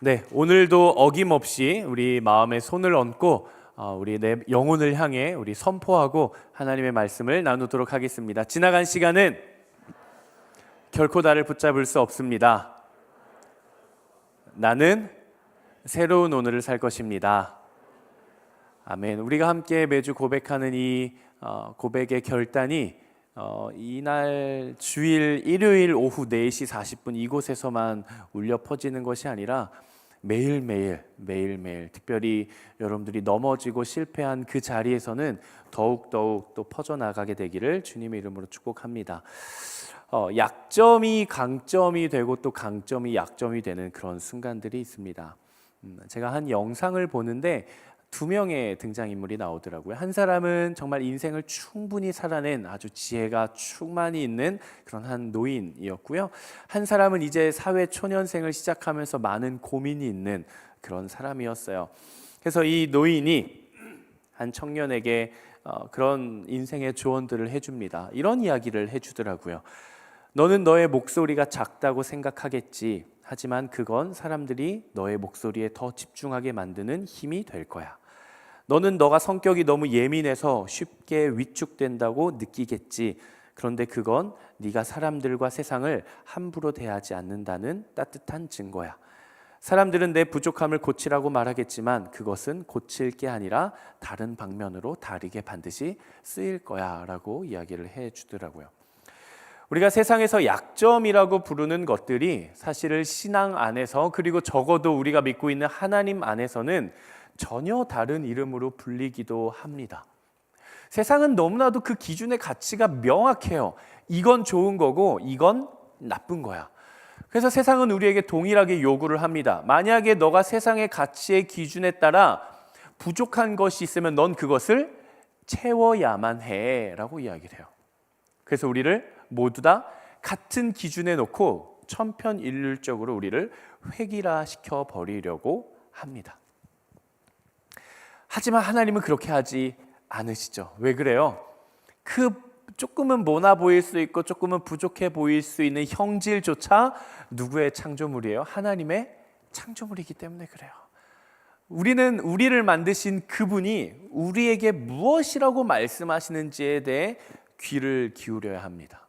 네, 오늘도 어김없이 우리 마음에 손을 얹고 우리 내 영혼을 향해 우리 선포하고 하나님의 말씀을 나누도록 하겠습니다. 지나간 시간은 결코 나를 붙잡을 수 없습니다. 나는 새로운 오늘을 살 것입니다. 아멘. 우리가 함께 매주 고백하는 이 고백의 결단이 이날 주일 일요일 오후 4시 40분 이곳에서만 울려 퍼지는 것이 아니라 매일매일 특별히 여러분들이 넘어지고 실패한 그 자리에서는 더욱더욱 또 퍼져나가게 되기를 주님의 이름으로 축복합니다. 약점이 강점이 되고 또 강점이 약점이 되는 그런 순간들이 있습니다. 제가 한 영상을 보는데 2명의 등장인물이 나오더라고요. 한 사람은 정말 인생을 충분히 살아낸 아주 지혜가 충만히 있는 그런 한 노인이었고요. 한 사람은 이제 사회 초년생을 시작하면서 많은 고민이 있는 그런 사람이었어요. 그래서 이 노인이 한 청년에게 그런 인생의 조언들을 해줍니다. 이런 이야기를 해주더라고요. 너는 너의 목소리가 작다고 생각하겠지. 하지만 그건 사람들이 너의 목소리에 더 집중하게 만드는 힘이 될 거야. 너는 너가 성격이 너무 예민해서 쉽게 위축된다고 느끼겠지. 그런데 그건 네가 사람들과 세상을 함부로 대하지 않는다는 따뜻한 증거야. 사람들은 내 부족함을 고치라고 말하겠지만 그것은 고칠 게 아니라 다른 방면으로 다르게 반드시 쓰일 거야 라고 이야기를 해주더라고요. 우리가 세상에서 약점이라고 부르는 것들이 사실은 신앙 안에서 그리고 적어도 우리가 믿고 있는 하나님 안에서는 전혀 다른 이름으로 불리기도 합니다. 세상은 너무나도 그 기준의 가치가 명확해요. 이건 좋은 거고 이건 나쁜 거야. 그래서 세상은 우리에게 동일하게 요구를 합니다. 만약에 너가 세상의 가치의 기준에 따라 부족한 것이 있으면 넌 그것을 채워야만 해 라고 이야기를 해요. 그래서 우리를 모두 다 같은 기준에 놓고 천편일률적으로 우리를 획일화시켜 버리려고 합니다. 하지만 하나님은 그렇게 하지 않으시죠. 왜 그래요? 그 조금은 모나 보일 수 있고 조금은 부족해 보일 수 있는 형질조차 누구의 창조물이에요? 하나님의 창조물이기 때문에 그래요. 우리는 우리를 만드신 그분이 우리에게 무엇이라고 말씀하시는지에 대해 귀를 기울여야 합니다.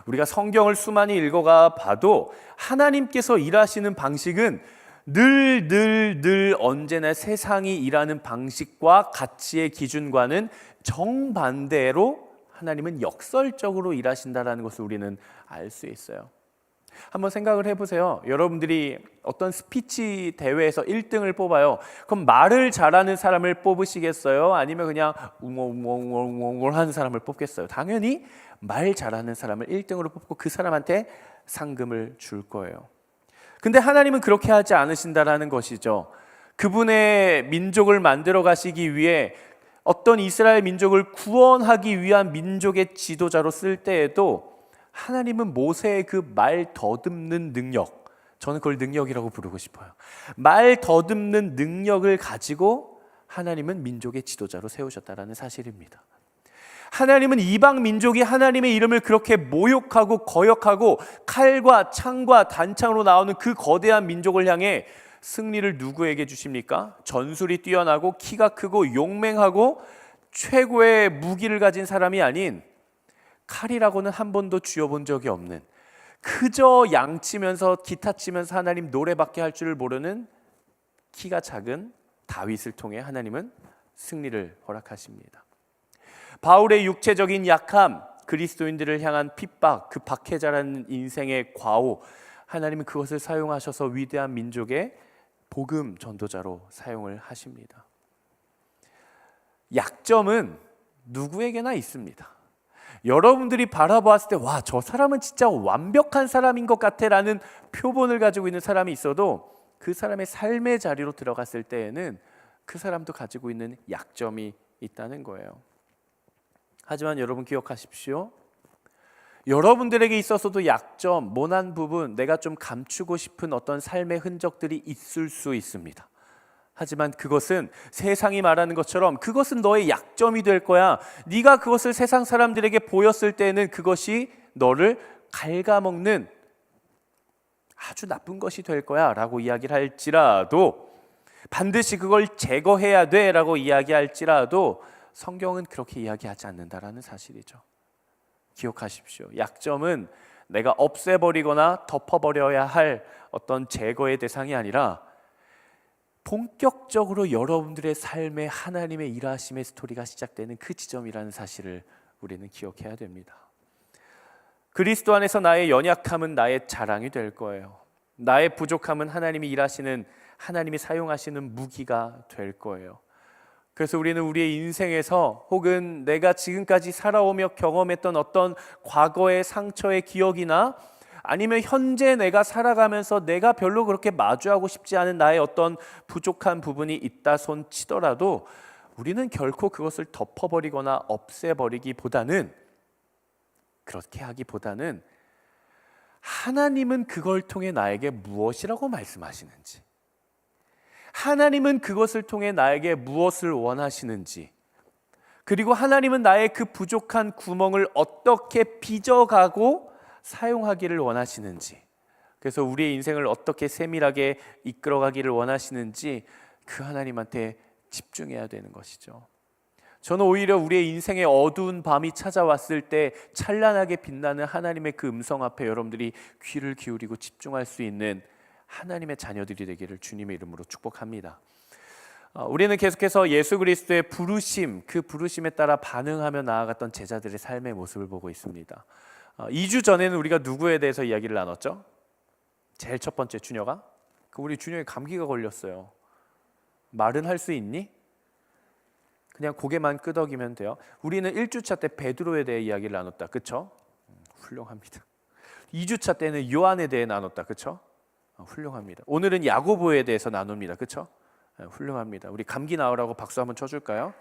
우리가 성경을 수많이 읽어가 봐도 하나님께서 일하시는 방식은 늘 언제나 세상이 일하는 방식과 가치의 기준과는 정반대로 하나님은 역설적으로 일하신다는 것을 우리는 알 수 있어요. 한번 생각을 해보세요. 여러분들이 어떤 스피치 대회에서 1등을 뽑아요. 그럼 말을 잘하는 사람을 뽑으시겠어요? 아니면 그냥 웅웅웅웅웅 하는 사람을 뽑겠어요? 당연히 말 잘하는 사람을 1등으로 뽑고 그 사람한테 상금을 줄 거예요. 근데 하나님은 그렇게 하지 않으신다라는 것이죠. 그분의 민족을 만들어 가시기 위해 어떤 이스라엘 민족을 구원하기 위한 민족의 지도자로 쓸 때에도 하나님은 모세의 그 말 더듬는 능력, 저는 그걸 능력이라고 부르고 싶어요. 말 더듬는 능력을 가지고 하나님은 민족의 지도자로 세우셨다라는 사실입니다. 하나님은 이방 민족이 하나님의 이름을 그렇게 모욕하고 거역하고 칼과 창과 단창으로 나오는 그 거대한 민족을 향해 승리를 누구에게 주십니까? 전술이 뛰어나고 키가 크고 용맹하고 최고의 무기를 가진 사람이 아닌 칼이라고는 한 번도 쥐어본 적이 없는 그저 양치면서 기타 치면서 하나님 노래밖에 할 줄을 모르는 키가 작은 다윗을 통해 하나님은 승리를 허락하십니다. 바울의 육체적인 약함, 그리스도인들을 향한 핍박, 그 박해자라는 인생의 과오, 하나님은 그것을 사용하셔서 위대한 민족의 복음 전도자로 사용을 하십니다. 약점은 누구에게나 있습니다. 여러분들이 바라보았을 때 와, 저 사람은 진짜 완벽한 사람인 것 같아 라는 표본을 가지고 있는 사람이 있어도 그 사람의 삶의 자리로 들어갔을 때에는 그 사람도 가지고 있는 약점이 있다는 거예요. 하지만 여러분 기억하십시오. 여러분들에게 있어서도 약점, 모난 부분, 내가 좀 감추고 싶은 어떤 삶의 흔적들이 있을 수 있습니다. 하지만 그것은 세상이 말하는 것처럼 그것은 너의 약점이 될 거야. 네가 그것을 세상 사람들에게 보였을 때는 그것이 너를 갉아먹는 아주 나쁜 것이 될 거야 라고 이야기를 할지라도, 반드시 그걸 제거해야 돼 라고 이야기할지라도 성경은 그렇게 이야기하지 않는다라는 사실이죠. 기억하십시오. 약점은 내가 없애버리거나 덮어버려야 할 어떤 제거의 대상이 아니라 본격적으로 여러분들의 삶에 하나님의 일하심의 스토리가 시작되는 그 지점이라는 사실을 우리는 기억해야 됩니다. 그리스도 안에서 나의 연약함은 나의 자랑이 될 거예요. 나의 부족함은 하나님이 일하시는, 하나님이 사용하시는 무기가 될 거예요. 그래서 우리는 우리의 인생에서 혹은 내가 지금까지 살아오며 경험했던 어떤 과거의 상처의 기억이나 아니면 현재 내가 살아가면서 내가 별로 그렇게 마주하고 싶지 않은 나의 어떤 부족한 부분이 있다 손 치더라도 우리는 결코 그것을 덮어버리거나 없애버리기보다는, 그렇게 하기보다는 하나님은 그걸 통해 나에게 무엇이라고 말씀하시는지, 하나님은 그것을 통해 나에게 무엇을 원하시는지, 그리고 하나님은 나의 그 부족한 구멍을 어떻게 빚어가고 사용하기를 원하시는지, 그래서 우리의 인생을 어떻게 세밀하게 이끌어가기를 원하시는지 그 하나님한테 집중해야 되는 것이죠. 저는 오히려 우리의 인생의 어두운 밤이 찾아왔을 때 찬란하게 빛나는 하나님의 그 음성 앞에 여러분들이 귀를 기울이고 집중할 수 있는 하나님의 자녀들이 되기를 주님의 이름으로 축복합니다. 우리는 계속해서 예수 그리스도의 부르심, 그 부르심에 따라 반응하며 나아갔던 제자들의 삶의 모습을 보고 있습니다. 2주 전에는 우리가 누구에 대해서 이야기를 나눴죠? 제일 첫 번째, 준혁아. 우리 준혁이 감기가 걸렸어요. 말은 할 수 있니? 그냥 고개만 끄덕이면 돼요. 우리는 1주차 때 베드로에 대해 이야기를 나눴다. 그렇죠? 훌륭합니다. 2주차 때는 요한에 대해 나눴다. 그렇죠? 훌륭합니다. 오늘은 야고보에 대해서 나눕니다. 그렇죠? 훌륭합니다. 우리 감기 나으라고 박수 한번 쳐줄까요?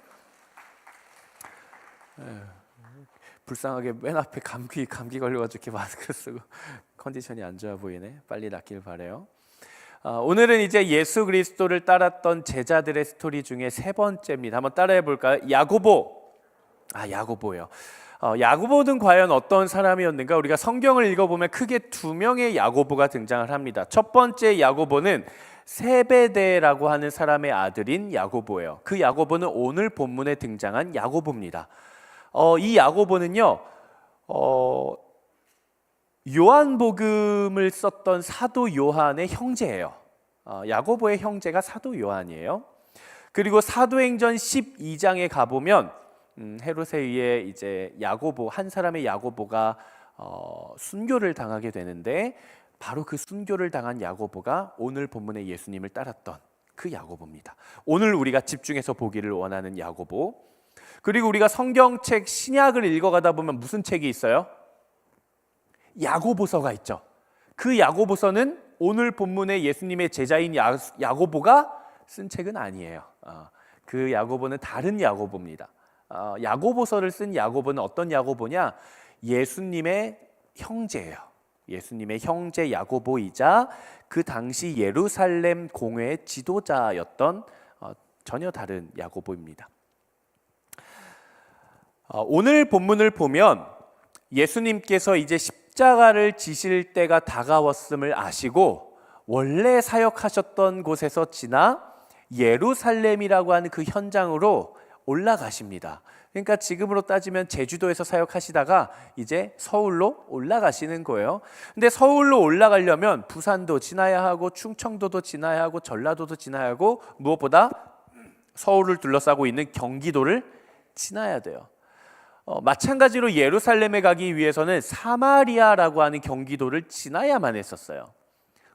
불쌍하게 맨 앞에 감기 걸려가지고 이렇게 마스크 쓰고 컨디션이 안 좋아 보이네. 빨리 낫길 바래요. 오늘은 이제 예수 그리스도를 따랐던 제자들의 스토리 중에 세 번째입니다. 한번 따라해 볼까요? 야고보. 야고보요. 야고보는 과연 어떤 사람이었는가? 우리가 성경을 읽어보면 크게 두 명의 야고보가 등장을 합니다. 첫 번째 야고보는 세베대라고 하는 사람의 아들인 야고보예요. 그 야고보는 오늘 본문에 등장한 야고보입니다. 이 야고보는요, 요한복음을 썼던 사도 요한의 형제예요. 야고보의 형제가 사도 요한이에요. 그리고 사도행전 12장에 가보면 헤롯에 의해 이제 야고보, 한 사람의 야고보가 순교를 당하게 되는데, 바로 그 순교를 당한 야고보가 오늘 본문의 예수님을 따랐던 그 야고보입니다. 오늘 우리가 집중해서 보기를 원하는 야고보. 그리고 우리가 성경책 신약을 읽어가다 보면 무슨 책이 있어요? 야고보서가 있죠. 그 야고보서는 오늘 본문의 예수님의 제자인 야고보가 쓴 책은 아니에요. 그 야고보는 다른 야고보입니다. 야고보서를 쓴 야고보는 어떤 야고보냐? 예수님의 형제예요. 예수님의 형제 야고보이자 그 당시 예루살렘 공회의 지도자였던 전혀 다른 야고보입니다. 오늘 본문을 보면 예수님께서 이제 십자가를 지실 때가 다가왔음을 아시고 원래 사역하셨던 곳에서 지나 예루살렘이라고 하는 그 현장으로 올라가십니다. 그러니까 지금으로 따지면 제주도에서 사역하시다가 이제 서울로 올라가시는 거예요. 근데 서울로 올라가려면 부산도 지나야 하고 충청도도 지나야 하고 전라도도 지나야 하고 무엇보다 서울을 둘러싸고 있는 경기도를 지나야 돼요. 마찬가지로 예루살렘에 가기 위해서는 사마리아라고 하는 경기도를 지나야만 했었어요.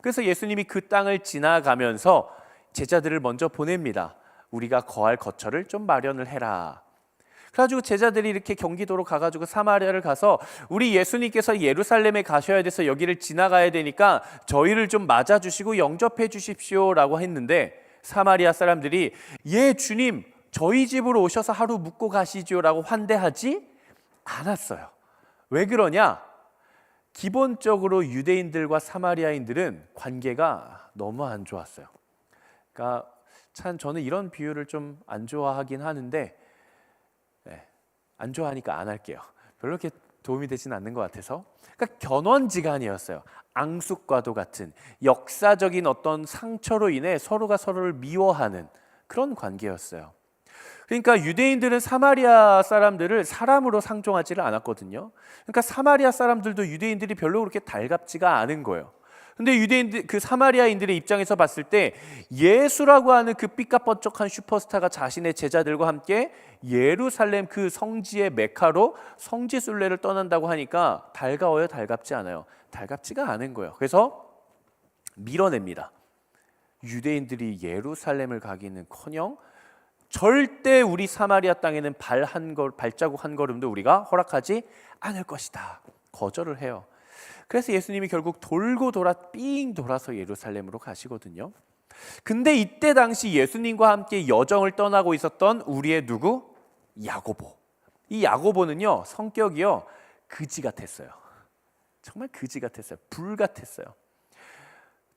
그래서 예수님이 그 땅을 지나가면서 제자들을 먼저 보냅니다. 우리가 거할 거처를 좀 마련을 해라. 그래가지고 제자들이 이렇게 경기도로 가가지고 사마리아를 가서 우리 예수님께서 예루살렘에 가셔야 돼서 여기를 지나가야 되니까 저희를 좀 맞아주시고 영접해 주십시오 라고 했는데, 사마리아 사람들이 예 주님 저희 집으로 오셔서 하루 묵고 가시죠 라고 환대하지 않았어요. 왜 그러냐? 기본적으로 유대인들과 사마리아인들은 관계가 너무 안 좋았어요. 그러니까 참 저는 이런 비유를 좀 안 좋아하긴 하는데, 안 좋아하니까 안 할게요. 별로 이렇게 도움이 되진 않는 것 같아서. 그러니까 견원지간이었어요. 앙숙과도 같은 역사적인 어떤 상처로 인해 서로가 서로를 미워하는 그런 관계였어요. 그러니까 유대인들은 사마리아 사람들을 사람으로 상종하지를 않았거든요. 그러니까 사마리아 사람들도 유대인들이 별로 그렇게 달갑지가 않은 거예요. 근데 유대인들, 그 사마리아인들의 입장에서 봤을 때 예수라고 하는 그 삐까뻔쩍한 슈퍼스타가 자신의 제자들과 함께 예루살렘 그 성지의 메카로 성지순례를 떠난다고 하니까 달가워요, 달갑지 않아요? 달갑지가 않은 거예요. 그래서 밀어냅니다. 유대인들이 예루살렘을 가기는커녕 절대 우리 사마리아 땅에는 발자국 한 걸음도 우리가 허락하지 않을 것이다. 거절을 해요. 그래서 예수님이 결국 돌고 돌아 삥 돌아서 예루살렘으로 가시거든요. 근데 이때 당시 예수님과 함께 여정을 떠나고 있었던 우리의 누구? 야고보. 이 야고보는요, 성격이요, 그지 같았어요. 정말 그지 같았어요. 불 같았어요.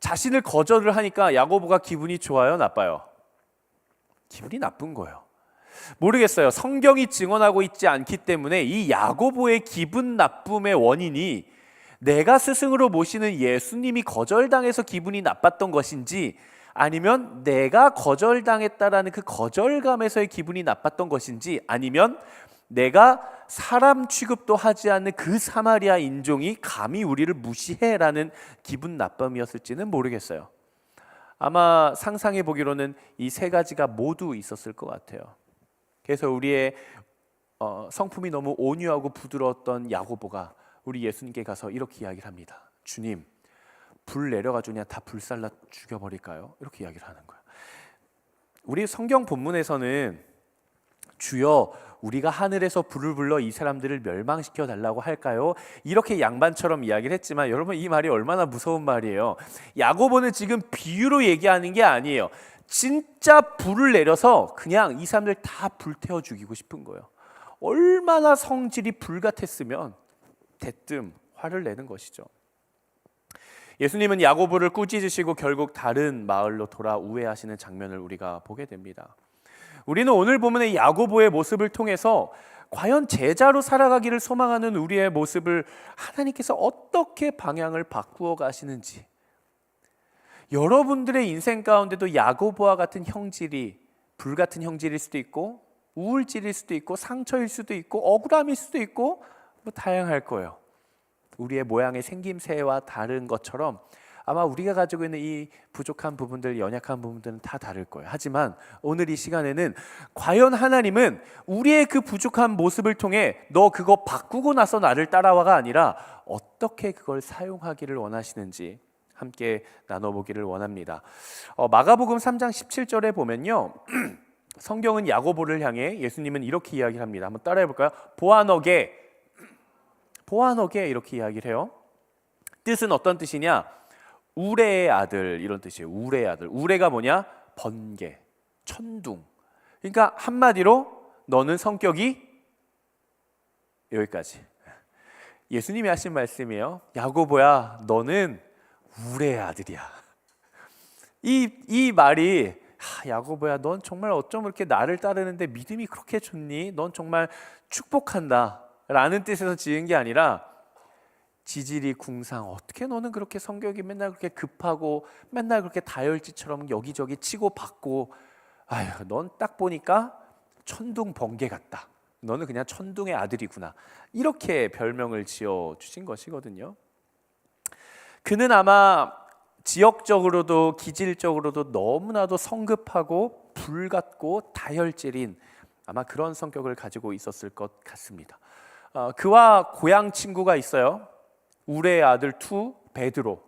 자신을 거절을 하니까 야고보가 기분이 좋아요, 나빠요? 기분이 나쁜 거예요. 모르겠어요. 성경이 증언하고 있지 않기 때문에 이 야고보의 기분 나쁨의 원인이 내가 스승으로 모시는 예수님이 거절당해서 기분이 나빴던 것인지, 아니면 내가 거절당했다라는 그 거절감에서의 기분이 나빴던 것인지, 아니면 내가 사람 취급도 하지 않는 그 사마리아 인종이 감히 우리를 무시해라는 기분 나쁨이었을지는 모르겠어요. 아마 상상해 보기로는 이 세 가지가 모두 있었을 것 같아요. 그래서 우리의 성품이 너무 온유하고 부드러웠던 야고보가 우리 예수님께 가서 이렇게 이야기를 합니다. 주님, 불 내려가지고 그냥 다 불살라 죽여버릴까요? 이렇게 이야기를 하는 거예요. 우리 성경 본문에서는 주여 우리가 하늘에서 불을 불러 이 사람들을 멸망시켜 달라고 할까요? 이렇게 양반처럼 이야기를 했지만 여러분, 이 말이 얼마나 무서운 말이에요. 야고보는 지금 비유로 얘기하는 게 아니에요. 진짜 불을 내려서 그냥 이 사람들 다 불태워 죽이고 싶은 거예요. 얼마나 성질이 불같았으면 대뜸 화를 내는 것이죠. 예수님은 야고보를 꾸짖으시고 결국 다른 마을로 돌아 우회하시는 장면을 우리가 보게 됩니다. 우리는 오늘 본문의 야고보의 모습을 통해서 과연 제자로 살아가기를 소망하는 우리의 모습을 하나님께서 어떻게 방향을 바꾸어 가시는지, 여러분들의 인생 가운데도 야고보와 같은 형질이, 불같은 형질일 수도 있고 우울질일 수도 있고 상처일 수도 있고 억울함일 수도 있고 뭐 다양할 거예요. 우리의 모양의 생김새와 다른 것처럼 아마 우리가 가지고 있는 이 부족한 부분들, 연약한 부분들은 다 다를 거예요. 하지만 오늘 이 시간에는 과연 하나님은 우리의 그 부족한 모습을 통해 너 그거 바꾸고 나서 나를 따라와가 아니라 어떻게 그걸 사용하기를 원하시는지 함께 나눠보기를 원합니다. 마가복음 3장 17절에 보면요, 성경은 야고보를 향해 예수님은 이렇게 이야기를 합니다. 한번 따라해 볼까요? 보아너게 이렇게 이야기를 해요. 뜻은 어떤 뜻이냐? 우레의 아들, 이런 뜻이에요. 우레의 아들. 우레가 뭐냐? 번개, 천둥. 그러니까 한마디로 너는 성격이 여기까지. 예수님이 하신 말씀이에요. 야고보야, 너는 우레의 아들이야. 이 말이 야고보야, 넌 정말 어쩜 그렇게 나를 따르는데 믿음이 그렇게 좋니? 넌 정말 축복한다 라는 뜻에서 지은 게 아니라, 지질이 궁상, 어떻게 너는 그렇게 성격이 맨날 그렇게 급하고 맨날 그렇게 다혈질처럼 여기저기 치고 받고, 아휴, 넌 딱 보니까 천둥 번개 같다, 너는 그냥 천둥의 아들이구나, 이렇게 별명을 지어 주신 것이거든요. 그는 아마 지역적으로도 기질적으로도 너무나도 성급하고 불같고 다혈질인 아마 그런 성격을 가지고 있었을 것 같습니다. 그와 고향 친구가 있어요. 우레의 아들 베드로.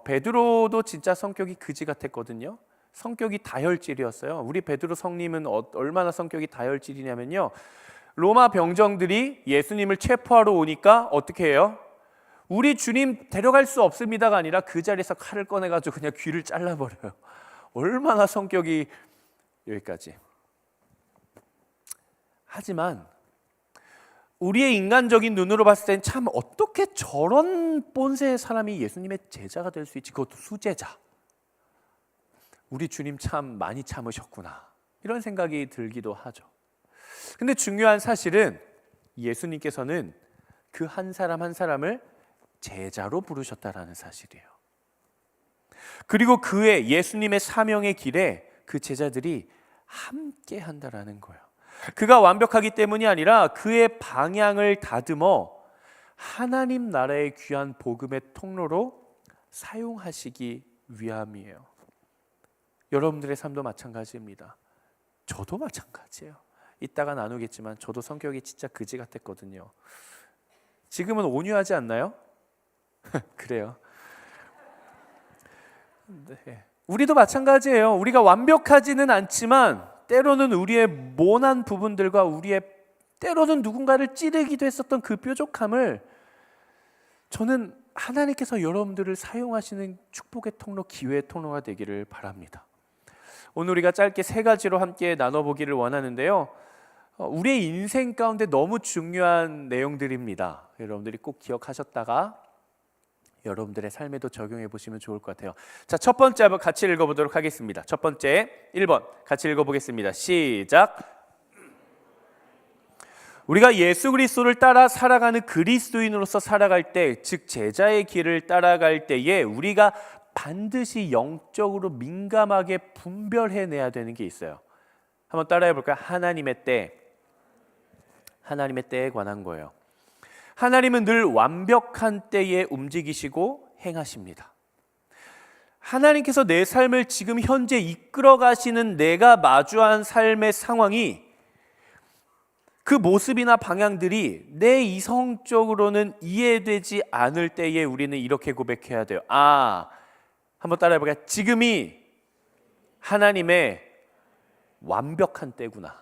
베드로도 진짜 성격이 그지 같았거든요. 성격이 다혈질이었어요. 우리 베드로 성님은 얼마나 성격이 다혈질이냐면요, 로마 병정들이 예수님을 체포하러 오니까 어떻게 해요? 우리 주님 데려갈 수 없습니다가 아니라 그 자리에서 칼을 꺼내가지고 그냥 귀를 잘라버려요. 얼마나 성격이 여기까지. 하지만 우리의 인간적인 눈으로 봤을 땐 참 어떻게 저런 본세의 사람이 예수님의 제자가 될 수 있지, 그것도 수제자. 우리 주님 참 많이 참으셨구나, 이런 생각이 들기도 하죠. 근데 중요한 사실은 예수님께서는 그 한 사람 한 사람을 제자로 부르셨다라는 사실이에요. 그리고 그의 예수님의 사명의 길에 그 제자들이 함께 한다라는 거예요. 그가 완벽하기 때문이 아니라 그의 방향을 다듬어 하나님 나라의 귀한 복음의 통로로 사용하시기 위함이에요. 여러분들의 삶도 마찬가지입니다. 저도 마찬가지예요. 이따가 나누겠지만 저도 성격이 진짜 그지 같았거든요. 지금은 온유하지 않나요? 그래요. 네. 우리도 마찬가지예요. 우리가 완벽하지는 않지만 때로는 우리의 모난 부분들과 우리의 때로는 누군가를 찌르기도 했었던 그 뾰족함을 저는 하나님께서 여러분들을 사용하시는 축복의 통로, 기회의 통로가 되기를 바랍니다. 오늘 우리가 짧게 3가지로 함께 나눠보기를 원하는데요. 우리의 인생 가운데 너무 중요한 내용들입니다. 여러분들이 꼭 기억하셨다가 여러분들의 삶에도 적용해 보시면 좋을 것 같아요. 자, 첫 번째 한번 같이 읽어보도록 하겠습니다. 첫 번째 1번 같이 읽어보겠습니다. 시작. 우리가 예수 그리스도를 따라 살아가는 그리스도인으로서 살아갈 때, 즉 제자의 길을 따라갈 때에 우리가 반드시 영적으로 민감하게 분별해내야 되는 게 있어요. 한번 따라해 볼까요? 하나님의 때, 하나님의 때에 관한 거예요. 하나님은 늘 완벽한 때에 움직이시고 행하십니다. 하나님께서 내 삶을 지금 현재 이끌어 가시는 내가 마주한 삶의 상황이, 그 모습이나 방향들이 내 이성적으로는 이해되지 않을 때에 우리는 이렇게 고백해야 돼요. 한번 따라해 볼까요? 지금이 하나님의 완벽한 때구나.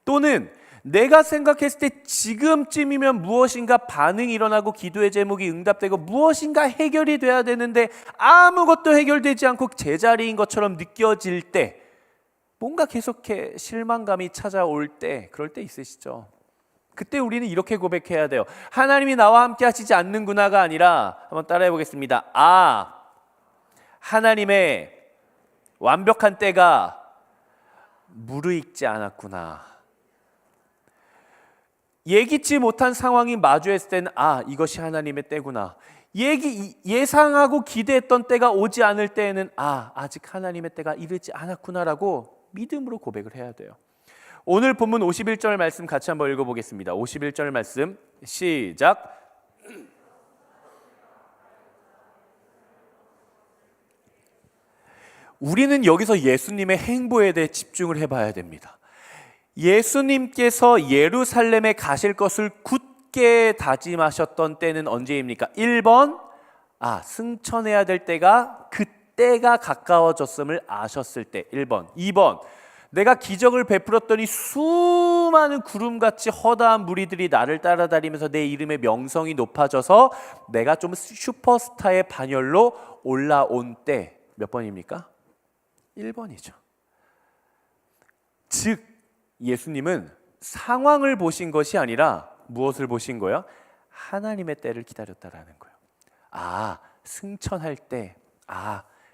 또는 내가 생각했을 때 지금쯤이면 무엇인가 반응이 일어나고 기도의 제목이 응답되고 무엇인가 해결이 돼야 되는데 아무것도 해결되지 않고 제자리인 것처럼 느껴질 때, 뭔가 계속해 실망감이 찾아올 때, 그럴 때 있으시죠? 그때 우리는 이렇게 고백해야 돼요. 하나님이 나와 함께 하시지 않는구나가 아니라, 한번 따라해 보겠습니다. 하나님의 완벽한 때가 무르익지 않았구나. 예기치 못한 상황이 마주했을 때는 이것이 하나님의 때구나. 예상하고 기대했던 때가 오지 않을 때에는 아직 하나님의 때가 이르지 않았구나라고 믿음으로 고백을 해야 돼요. 오늘 본문 51절 말씀 같이 한번 읽어보겠습니다. 51절 말씀 시작. 우리는 여기서 예수님의 행보에 대해 집중을 해봐야 됩니다. 예수님께서 예루살렘에 가실 것을 굳게 다짐하셨던 때는 언제입니까? 1번, 승천해야 될 때가 그때가 가까워졌음을 아셨을 때. 1번. 2번, 내가 기적을 베풀었더니 수많은 구름같이 허다한 무리들이 나를 따라다니면서 내 이름의 명성이 높아져서 내가 좀 슈퍼스타의 반열로 올라온 때. 몇 번입니까? 1번이죠. 즉 예수님은 상황을 보신 것이 아니라 무엇을 보신 거예요? 하나님의 때를 기다렸다라는 거예요. 승천할 때,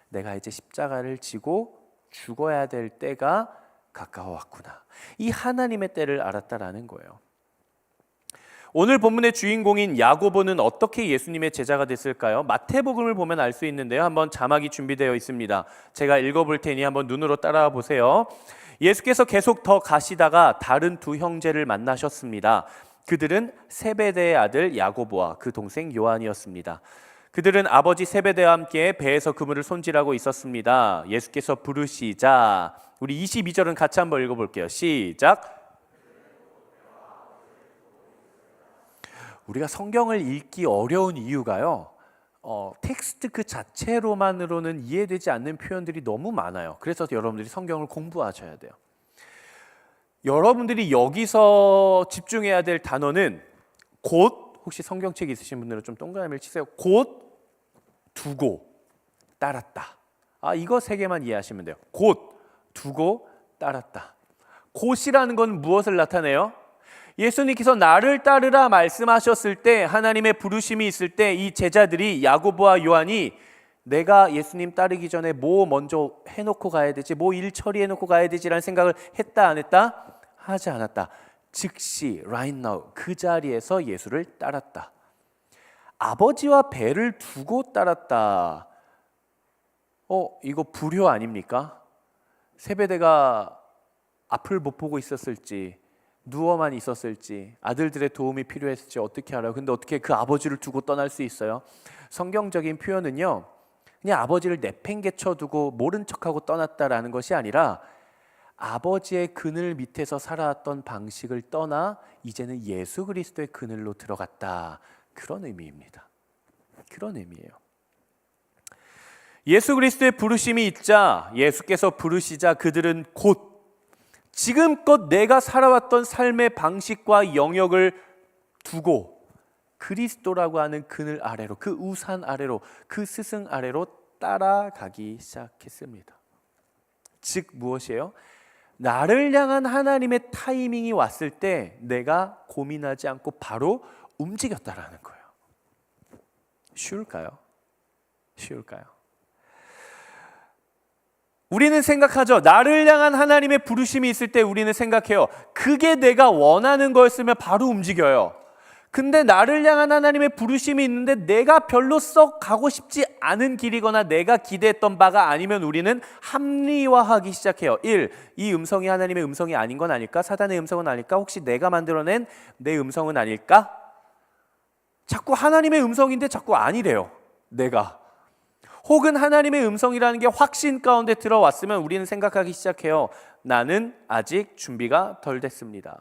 내가 이제 십자가를 지고 죽어야 될 때가 가까워왔구나. 이 하나님의 때를 알았다라는 거예요. 오늘 본문의 주인공인 야고보는 어떻게 예수님의 제자가 됐을까요? 마태복음을 보면 알 수 있는데요. 한번 자막이 준비되어 있습니다. 제가 읽어볼 테니 한번 눈으로 따라와 보세요. 예수께서 계속 더 가시다가 다른 두 형제를 만나셨습니다. 그들은 세베대의 아들 야고보와 그 동생 요한이었습니다. 그들은 아버지 세베대와 함께 배에서 그물을 손질하고 있었습니다. 예수께서 부르시자, 우리 22절은 같이 한번 읽어볼게요. 시작. 우리가 성경을 읽기 어려운 이유가요, 텍스트 그 자체로만으로는 이해되지 않는 표현들이 너무 많아요. 그래서 여러분들이 성경을 공부하셔야 돼요. 여러분들이 여기서 집중해야 될 단어는 곧, 혹시 성경책 있으신 분들은 좀 동그라미를 치세요. 곧, 두고, 따랐다. 이거 3개만 이해하시면 돼요. 곧, 두고, 따랐다. 곧이라는 건 무엇을 나타내요? 예수님께서 나를 따르라 말씀하셨을 때, 하나님의 부르심이 있을 때 이 제자들이, 야고보와 요한이 내가 예수님 따르기 전에 뭐 먼저 해놓고 가야 되지, 뭐 일 처리해놓고 가야 되지라는 생각을 했다 안 했다? 하지 않았다. 즉시 right now 그 자리에서 예수를 따랐다. 아버지와 배를 두고 따랐다. 이거 불효 아닙니까? 세베대가 앞을 못 보고 있었을지, 누워만 있었을지, 아들들의 도움이 필요했을지 어떻게 알아요? 근데 어떻게 그 아버지를 두고 떠날 수 있어요? 성경적인 표현은요, 그냥 아버지를 내팽개쳐두고 모른 척하고 떠났다라는 것이 아니라 아버지의 그늘 밑에서 살아왔던 방식을 떠나 이제는 예수 그리스도의 그늘로 들어갔다. 그런 의미입니다. 그런 의미예요. 예수 그리스도의 부르심이 있자, 예수께서 부르시자 그들은 곧 지금껏 내가 살아왔던 삶의 방식과 영역을 두고 그리스도라고 하는 그늘 아래로, 그 우산 아래로, 그 스승 아래로 따라가기 시작했습니다. 즉 무엇이에요? 나를 향한 하나님의 타이밍이 왔을 때 내가 고민하지 않고 바로 움직였다라는 거예요. 쉬울까요? 쉬울까요? 우리는 생각하죠. 나를 향한 하나님의 부르심이 있을 때 우리는 생각해요. 그게 내가 원하는 거였으면 바로 움직여요. 근데 나를 향한 하나님의 부르심이 있는데 내가 별로 썩 가고 싶지 않은 길이거나 내가 기대했던 바가 아니면 우리는 합리화하기 시작해요. 1. 이 음성이 하나님의 음성이 아닌 건 아닐까? 사단의 음성은 아닐까? 혹시 내가 만들어낸 내 음성은 아닐까? 자꾸 하나님의 음성인데 자꾸 아니래요. 내가. 혹은 하나님의 음성이라는 게 확신 가운데 들어왔으면 우리는 생각하기 시작해요. 나는 아직 준비가 덜 됐습니다.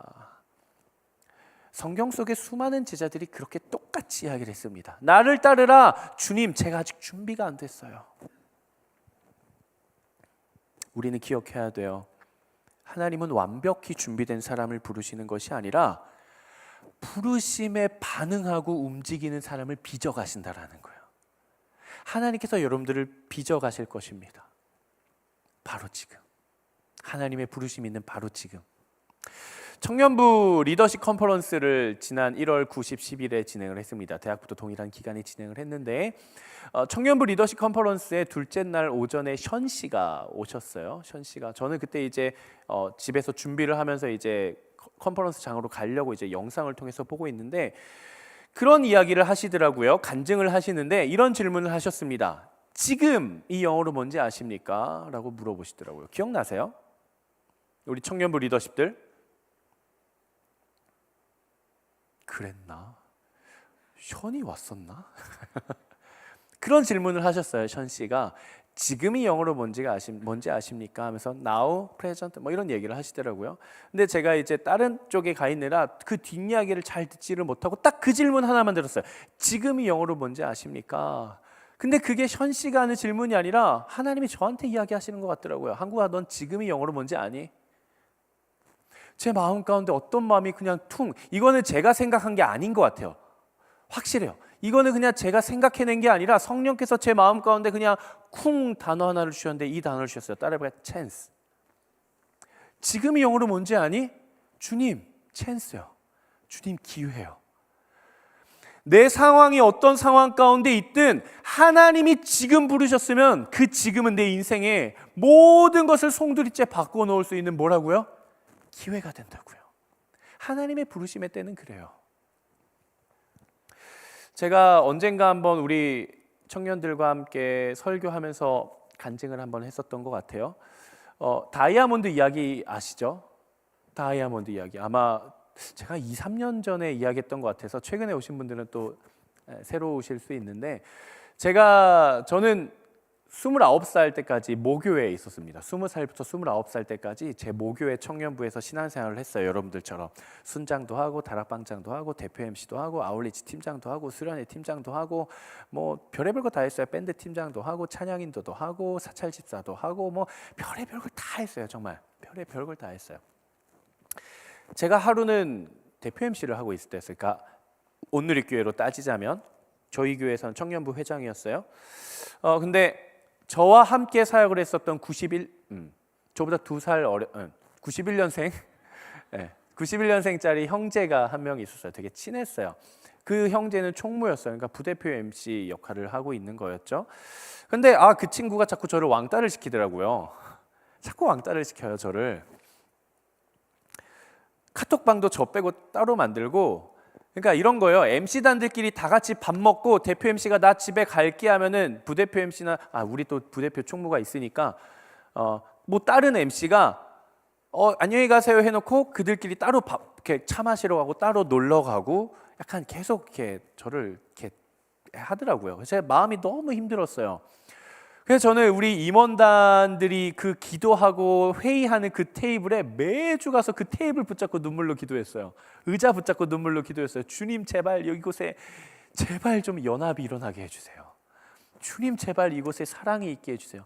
성경 속에 수많은 제자들이 그렇게 똑같이 이야기를 했습니다. 나를 따르라. 주님, 제가 아직 준비가 안 됐어요. 우리는 기억해야 돼요. 하나님은 완벽히 준비된 사람을 부르시는 것이 아니라 부르심에 반응하고 움직이는 사람을 빚어가신다라는 거예요. 하나님께서 여러분들을 빚어가실 것입니다. 바로 지금. 하나님의 부르심이 있는 바로 지금. 청년부 리더십 컨퍼런스를 지난 1월 9, 10, 11에 진행을 했습니다. 대학부도 동일한 기간에 진행을 했는데 청년부 리더십 컨퍼런스의 둘째 날 오전에 션 씨가 오셨어요. 션 씨가 저는 그때 이제 집에서 준비를 하면서 이제 컨퍼런스장으로 가려고 이제 영상을 통해서 보고 있는데 그런 이야기를 하시더라고요. 간증을 하시는데 이런 질문을 하셨습니다. 지금 이 영어로 뭔지 아십니까? 라고 물어보시더라고요. 기억나세요? 우리 청년부 리더십들? 그랬나? 션이 왔었나? 그런 질문을 하셨어요. 션 씨가. 지금이 영어로 뭔지 아십니까? 하면서 now, present 뭐 이런 얘기를 하시더라고요. 근데 제가 이제 다른 쪽에 가 있느라 그 뒷이야기를 잘 듣지를 못하고 딱 그 질문 하나만 들었어요. 지금이 영어로 뭔지 아십니까? 근데 그게 션 씨가 하는 질문이 아니라 하나님이 저한테 이야기하시는 것 같더라고요. 한국아, 넌 지금이 영어로 뭔지 아니? 제 마음 가운데 어떤 마음이 그냥 이거는 제가 생각한 게 아닌 것 같아요. 확실해요. 이거는 그냥 제가 생각해낸 게 아니라 성령께서 제 마음 가운데 그냥 쿵 단어 하나를 주셨는데 이 단어를 주셨어요. 따라해봐요. 찬스. 지금이 영어로 뭔지 아니? 주님, 찬스요. 주님, 기회요. 내 상황이 어떤 상황 가운데 있든 하나님이 지금 부르셨으면 그 지금은 내 인생의 모든 것을 송두리째 바꿔 놓을 수 있는 뭐라고요? 기회가 된다고요. 하나님의 부르심의 때는 그래요. 제가 언젠가 한번 우리 청년들과 함께 설교하면서 간증을 한번 했었던 것 같아요. 다이아몬드 이야기 아시죠? 다이아몬드 이야기. 아마 제가 2, 3년 전에 이야기했던 것 같아서 최근에 오신 분들은 또 새로 오실 수 있는데 저는 29살 때까지 모교회에 있었습니다. 20살부터 29살 때까지 제 모교회 청년부에서 신앙생활을 했어요. 여러분들처럼 순장도 하고 다락방장도 하고 대표 MC도 하고 아울리치 팀장도 하고 수련회 팀장도 하고 뭐 별의별 거 다 했어요. 밴드 팀장도 하고 찬양인도도 하고 사찰집사도 하고 뭐 별의별 걸 다 했어요. 정말 별의별 걸 다 했어요. 제가 하루는 대표 MC를 하고 있을 때였어요. 그러니까 온누리교회로 따지자면 저희 교회에서는 청년부 회장이었어요. 근데 저와 함께 사역을 했었던 저보다 2살 91년생 91년생짜리 형제가 한 명 있었어요. 되게 친했어요. 그 형제는 총무였어요. 그러니까 부대표 MC 역할을 하고 있는 거였죠. 근데 그 친구가 자꾸 저를 왕따를 시키더라고요. 자꾸 왕따를 시켜요, 저를. 카톡방도 저 빼고 따로 만들고 그러니까 이런 거예요. MC단들끼리 다 같이 밥 먹고 대표 MC가 나 집에 갈게 하면은 부대표 MC나 우리 또 부대표 총무가 있으니까 뭐 다른 MC가 안녕히 가세요 해놓고 그들끼리 따로 이렇게 차 마시러 가고 따로 놀러 가고 약간 계속 이렇게 저를 이렇게 하더라고요. 제 마음이 너무 힘들었어요. 그래서 저는 우리 임원단들이 그 기도하고 회의하는 그 테이블에 매주 가서 그 테이블 붙잡고 눈물로 기도했어요. 의자 붙잡고 눈물로 기도했어요. 주님 제발 이곳에 제발 좀 연합이 일어나게 해주세요. 주님 제발 이곳에 사랑이 있게 해주세요.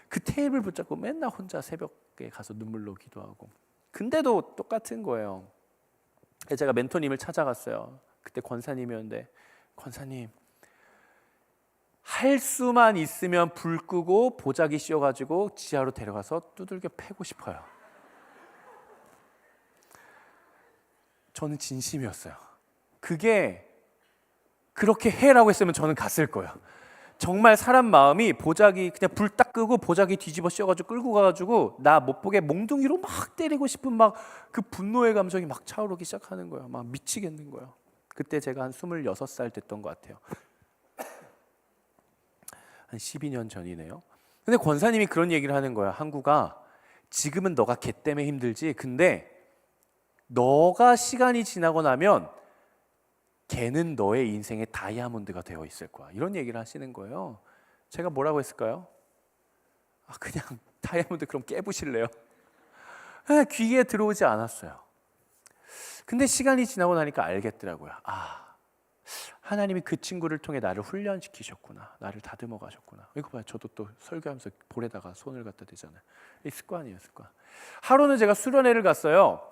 그 테이블 붙잡고 맨날 혼자 새벽에 가서 눈물로 기도하고. 근데도 똑같은 거예요. 제가 멘토님을 찾아갔어요. 그때 권사님이었는데, 권사님 할 수만 있으면 불 끄고 보자기 씌워가지고 지하로 데려가서 두들겨 패고 싶어요. 저는 진심이었어요. 그게 그렇게 해라고 했으면 저는 갔을 거예요. 정말 사람 마음이 보자기 그냥 불 딱 끄고 보자기 뒤집어 씌워가지고 끌고 가가지고 나 못 보게 몽둥이로 막 때리고 싶은 막 그 분노의 감정이 막 차오르기 시작하는 거예요. 막 미치겠는 거예요. 그때 제가 한 26살 됐던 것 같아요. 한 12년 전이네요. 근데 권사님이 그런 얘기를 하는 거야. 한국아, 지금은 너가 걔 때문에 힘들지. 근데 너가 시간이 지나고 나면 걔는 너의 인생의 다이아몬드가 되어 있을 거야. 이런 얘기를 하시는 거예요. 제가 뭐라고 했을까요? 그냥 다이아몬드 그럼 깨부실래요? 귀에 들어오지 않았어요. 근데 시간이 지나고 나니까 알겠더라고요. 하나님이 그 친구를 통해 나를 훈련시키셨구나. 나를 다듬어 가셨구나. 이거 봐요. 저도 또 설교하면서 볼에다가 손을 갖다 대잖아요. 이 습관이에요, 습관. 하루는 제가 수련회를 갔어요.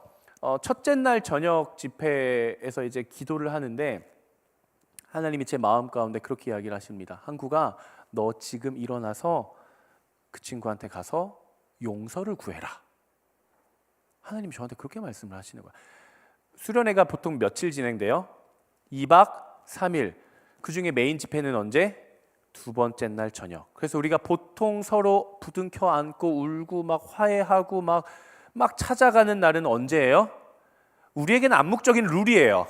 첫째 날 저녁 집회에서 이제 기도를 하는데 하나님이 제 마음 가운데 그렇게 이야기를 하십니다. 한국아, 너 지금 일어나서 그 친구한테 가서 용서를 구해라. 하나님이 저한테 그렇게 말씀을 하시는 거예요. 수련회가 보통 며칠 진행돼요? 2박 3일. 그중에 메인 집회는 언제? 두 번째 날 저녁. 그래서 우리가 보통 서로 부둥켜 안고 울고 막 화해하고 막 찾아가는 날은 언제예요? 우리에게는 암묵적인 룰이에요.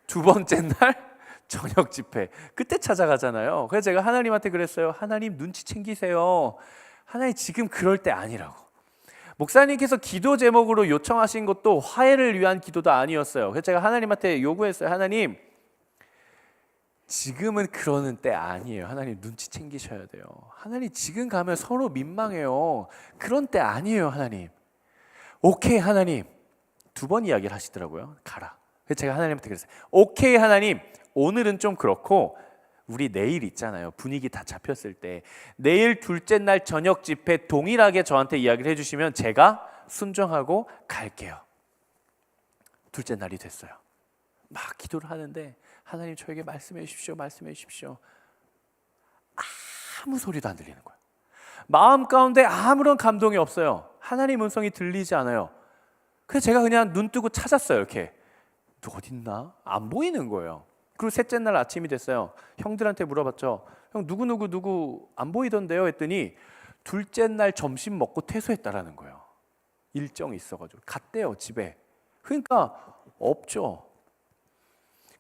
두 번째 날 저녁 집회. 그때 찾아가잖아요. 그래서 제가 하나님한테 그랬어요. 하나님 눈치 챙기세요. 하나님 지금 그럴 때 아니라고. 목사님께서 기도 제목으로 요청하신 것도 화해를 위한 기도도 아니었어요. 그래서 제가 하나님한테 요구했어요. 하나님, 지금은 그러는 때 아니에요. 하나님 눈치 챙기셔야 돼요. 하나님 지금 가면 서로 민망해요. 그런 때 아니에요. 하나님. 오케이 하나님. 두 번 이야기를 하시더라고요. 가라. 그래서 제가 하나님한테 그랬어요. 오케이 하나님. 오늘은 좀 그렇고 우리 내일 있잖아요. 분위기 다 잡혔을 때 내일 둘째 날 저녁 집회 동일하게 저한테 이야기를 해주시면 제가 순종하고 갈게요. 둘째 날이 됐어요. 막 기도를 하는데 하나님 저에게 말씀해 주십시오. 말씀해 주십시오. 아무 소리도 안 들리는 거예요. 마음 가운데 아무런 감동이 없어요. 하나님 음성이 들리지 않아요. 그래서 제가 그냥 눈 뜨고 찾았어요. 이렇게 어딨나? 안 보이는 거예요. 그리고 셋째 날 아침이 됐어요. 형들한테 물어봤죠. 형 누구 안 보이던데요? 했더니 둘째 날 점심 먹고 퇴소했다라는 거예요. 일정이 있어가지고 갔대요 집에. 그러니까 없죠.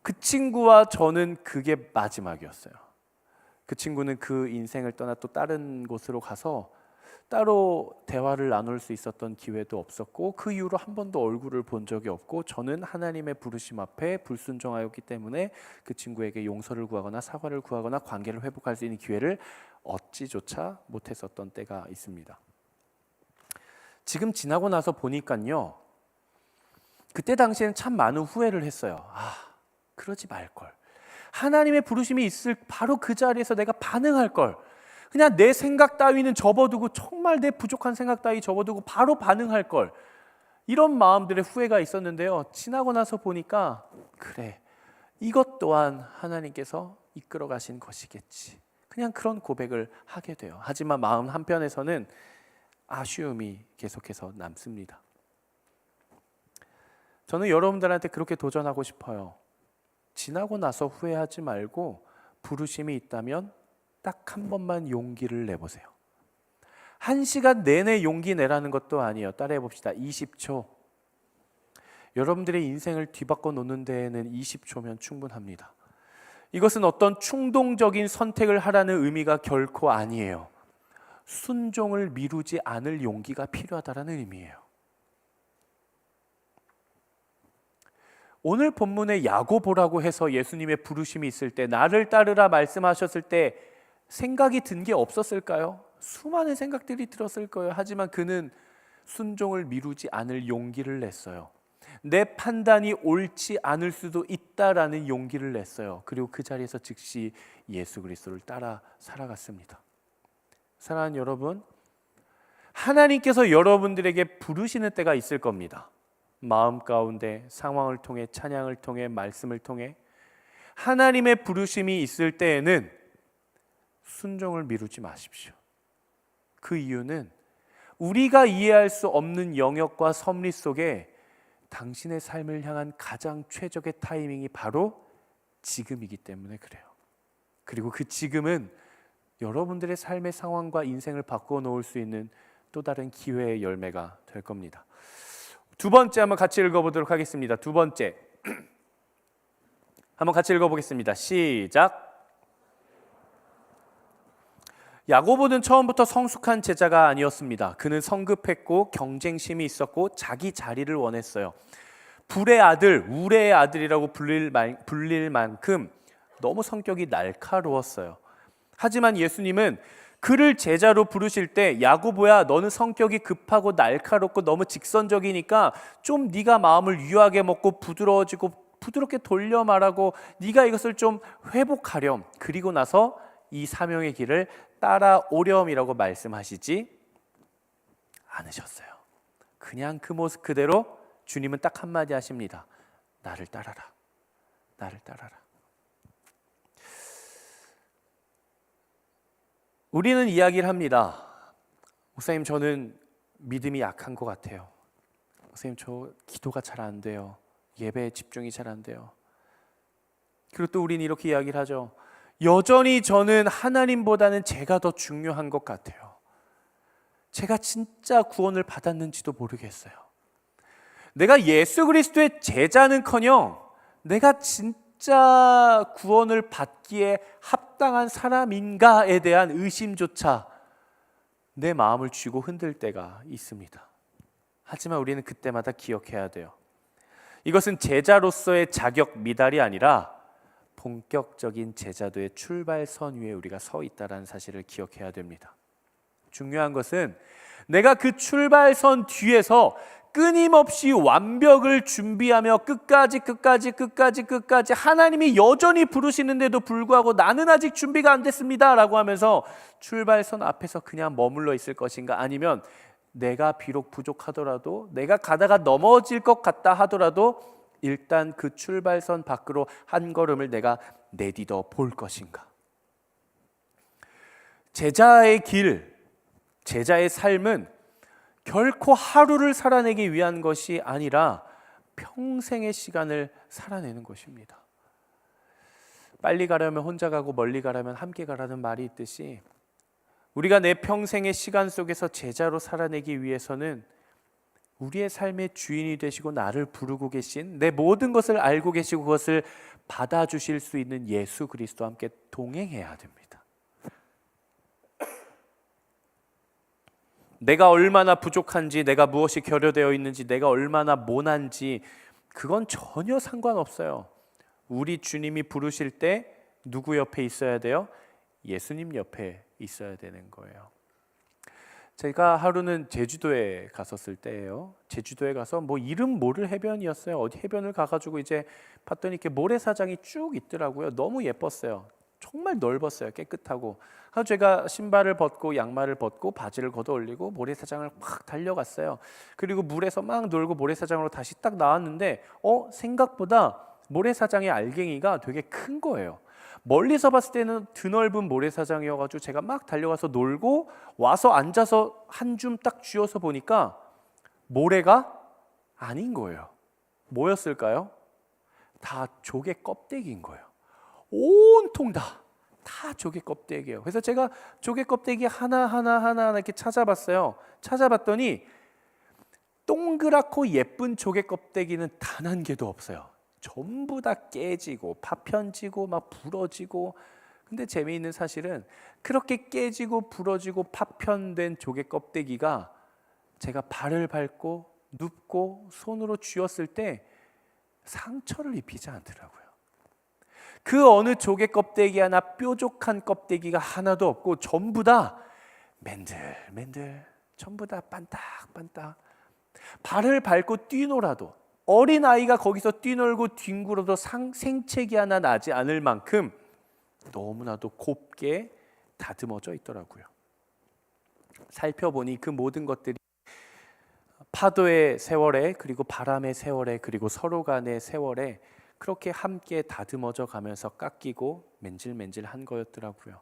그 친구와 저는 그게 마지막이었어요. 그 친구는 그 인생을 떠나 또 다른 곳으로 가서 따로 대화를 나눌 수 있었던 기회도 없었고 그 이후로 한 번도 얼굴을 본 적이 없고 저는 하나님의 부르심 앞에 불순종하였기 때문에 그 친구에게 용서를 구하거나 사과를 구하거나 관계를 회복할 수 있는 기회를 얻지조차 못했었던 때가 있습니다. 지금 지나고 나서 보니까요. 그때 당시에는 참 많은 후회를 했어요. 그러지 말걸. 하나님의 부르심이 있을 바로 그 자리에서 내가 반응할 걸. 그냥 내 생각 따위는 접어두고 정말 내 부족한 생각 따위 접어두고 바로 반응할 걸. 이런 마음들의 후회가 있었는데요. 지나고 나서 보니까 그래. 이것 또한 하나님께서 이끌어 가신 것이겠지. 그냥 그런 고백을 하게 돼요. 하지만 마음 한편에서는 아쉬움이 계속해서 남습니다. 저는 여러분들한테 그렇게 도전하고 싶어요. 지나고 나서 후회하지 말고 부르심이 있다면 딱 한 번만 용기를 내보세요. 1시간 내내 용기 내라는 것도 아니에요. 따라해 봅시다. 20초. 여러분들의 인생을 뒤바꿔 놓는 데에는 20초면 충분합니다. 이것은 어떤 충동적인 선택을 하라는 의미가 결코 아니에요. 순종을 미루지 않을 용기가 필요하다는 의미예요. 오늘 본문에 야고보라고 해서 예수님의 부르심이 있을 때, 나를 따르라 말씀하셨을 때 생각이 든 게 없었을까요? 수많은 생각들이 들었을 거예요. 하지만 그는 순종을 미루지 않을 용기를 냈어요. 내 판단이 옳지 않을 수도 있다라는 용기를 냈어요. 그리고 그 자리에서 즉시 예수 그리스도를 따라 살아갔습니다. 사랑하는 여러분, 하나님께서 여러분들에게 부르시는 때가 있을 겁니다. 마음 가운데 상황을 통해, 찬양을 통해, 말씀을 통해 하나님의 부르심이 있을 때에는 순종을 미루지 마십시오. 그 이유는 우리가 이해할 수 없는 영역과 섭리 속에 당신의 삶을 향한 가장 최적의 타이밍이 바로 지금이기 때문에 그래요. 그리고 그 지금은 여러분들의 삶의 상황과 인생을 바꾸어 놓을 수 있는 또 다른 기회의 열매가 될 겁니다. 두 번째 한번 같이 읽어보도록 하겠습니다. 두 번째 한번 같이 읽어보겠습니다. 시작. 야고보는 처음부터 성숙한 제자가 아니었습니다. 그는 성급했고 경쟁심이 있었고 자기 자리를 원했어요. 불의 아들, 우레의 아들이라고 불릴 만큼 너무 성격이 날카로웠어요. 하지만 예수님은 그를 제자로 부르실 때, 야고보야, 너는 성격이 급하고 날카롭고 너무 직선적이니까 좀 네가 마음을 유하게 먹고 부드러워지고 부드럽게 돌려 말하고 네가 이것을 좀 회복하렴. 그리고 나서 이 사명의 길을 따라오렴이라고 말씀하시지 않으셨어요. 그냥 그 모습 그대로 주님은 딱 한마디 하십니다. 나를 따라라. 나를 따라라. 우리는 이야기를 합니다. 목사님, 저는 믿음이 약한 것 같아요. 목사님, 저 기도가 잘 안 돼요. 예배에 집중이 잘 안 돼요. 그리고 또 우리는 이렇게 이야기를 하죠. 여전히 저는 하나님보다는 제가 더 중요한 것 같아요. 제가 진짜 구원을 받았는지도 모르겠어요. 내가 예수 그리스도의 제자는커녕 내가 진짜 구원을 받기에 합당한 사람인가에 대한 의심조차 내 마음을 쥐고 흔들 때가 있습니다. 하지만 우리는 그때마다 기억해야 돼요. 이것은 제자로서의 자격 미달이 아니라 본격적인 제자도의 출발선 위에 우리가 서 있다는 사실을 기억해야 됩니다. 중요한 것은 내가 그 출발선 뒤에서 끊임없이 완벽을 준비하며 끝까지 하나님이 여전히 부르시는데도 불구하고 나는 아직 준비가 안 됐습니다 라고 하면서 출발선 앞에서 그냥 머물러 있을 것인가, 아니면 내가 비록 부족하더라도, 내가 가다가 넘어질 것 같다 하더라도 일단 그 출발선 밖으로 한 걸음을 내가 내디뎌 볼 것인가. 제자의 길, 제자의 삶은 결코 하루를 살아내기 위한 것이 아니라 평생의 시간을 살아내는 것입니다. 빨리 가려면 혼자 가고 멀리 가려면 함께 가라는 말이 있듯이, 우리가 내 평생의 시간 속에서 제자로 살아내기 위해서는 우리의 삶의 주인이 되시고 나를 부르고 계신, 내 모든 것을 알고 계시고 그것을 받아주실 수 있는 예수 그리스도와 함께 동행해야 됩니다. 내가 얼마나 부족한지, 내가 무엇이 결여되어 있는지, 내가 얼마나 모난지 그건 전혀 상관없어요. 우리 주님이 부르실 때 누구 옆에 있어야 돼요? 예수님 옆에 있어야 되는 거예요. 제가 하루는 제주도에 갔었을 때예요. 제주도에 가서 뭐 이름 모를 해변이었어요. 어디 해변을 가가지고 이제 봤더니 이렇게 모래사장이 쭉 있더라고요. 너무 예뻤어요. 정말 넓었어요. 깨끗하고. 그래서 제가 신발을 벗고 양말을 벗고 바지를 걷어 올리고 모래사장을 막 달려갔어요. 그리고 물에서 막 놀고 모래사장으로 다시 딱 나왔는데 생각보다 모래사장의 알갱이가 되게 큰 거예요. 멀리서 봤을 때는 드넓은 모래사장이어가지고 제가 막 달려가서 놀고 와서 앉아서 한 줌 딱 쥐어서 보니까 모래가 아닌 거예요. 뭐였을까요? 다 조개 껍데기인 거예요. 온통 다 조개 껍데기예요. 그래서 제가 조개 껍데기 하나 이렇게 찾아봤어요. 찾아봤더니 동그랗고 예쁜 조개 껍데기는 단 한 개도 없어요. 전부 다 깨지고 파편지고 막 부러지고. 근데 재미있는 사실은 그렇게 깨지고 부러지고 파편된 조개 껍데기가 제가 발을 밟고 눕고 손으로 쥐었을 때 상처를 입히지 않더라고요. 그 어느 조개 껍데기 하나, 뾰족한 껍데기가 하나도 없고 전부 다 맨들맨들, 전부 다 반딱반딱. 발을 밟고 뛰놀아도, 어린아이가 거기서 뛰놀고 뒹굴어도 생채기 하나 나지 않을 만큼 너무나도 곱게 다듬어져 있더라고요. 살펴보니 그 모든 것들이 파도의 세월에, 그리고 바람의 세월에, 그리고 서로 간의 세월에 그렇게 함께 다듬어져 가면서 깎이고 맨질맨질한 거였더라고요.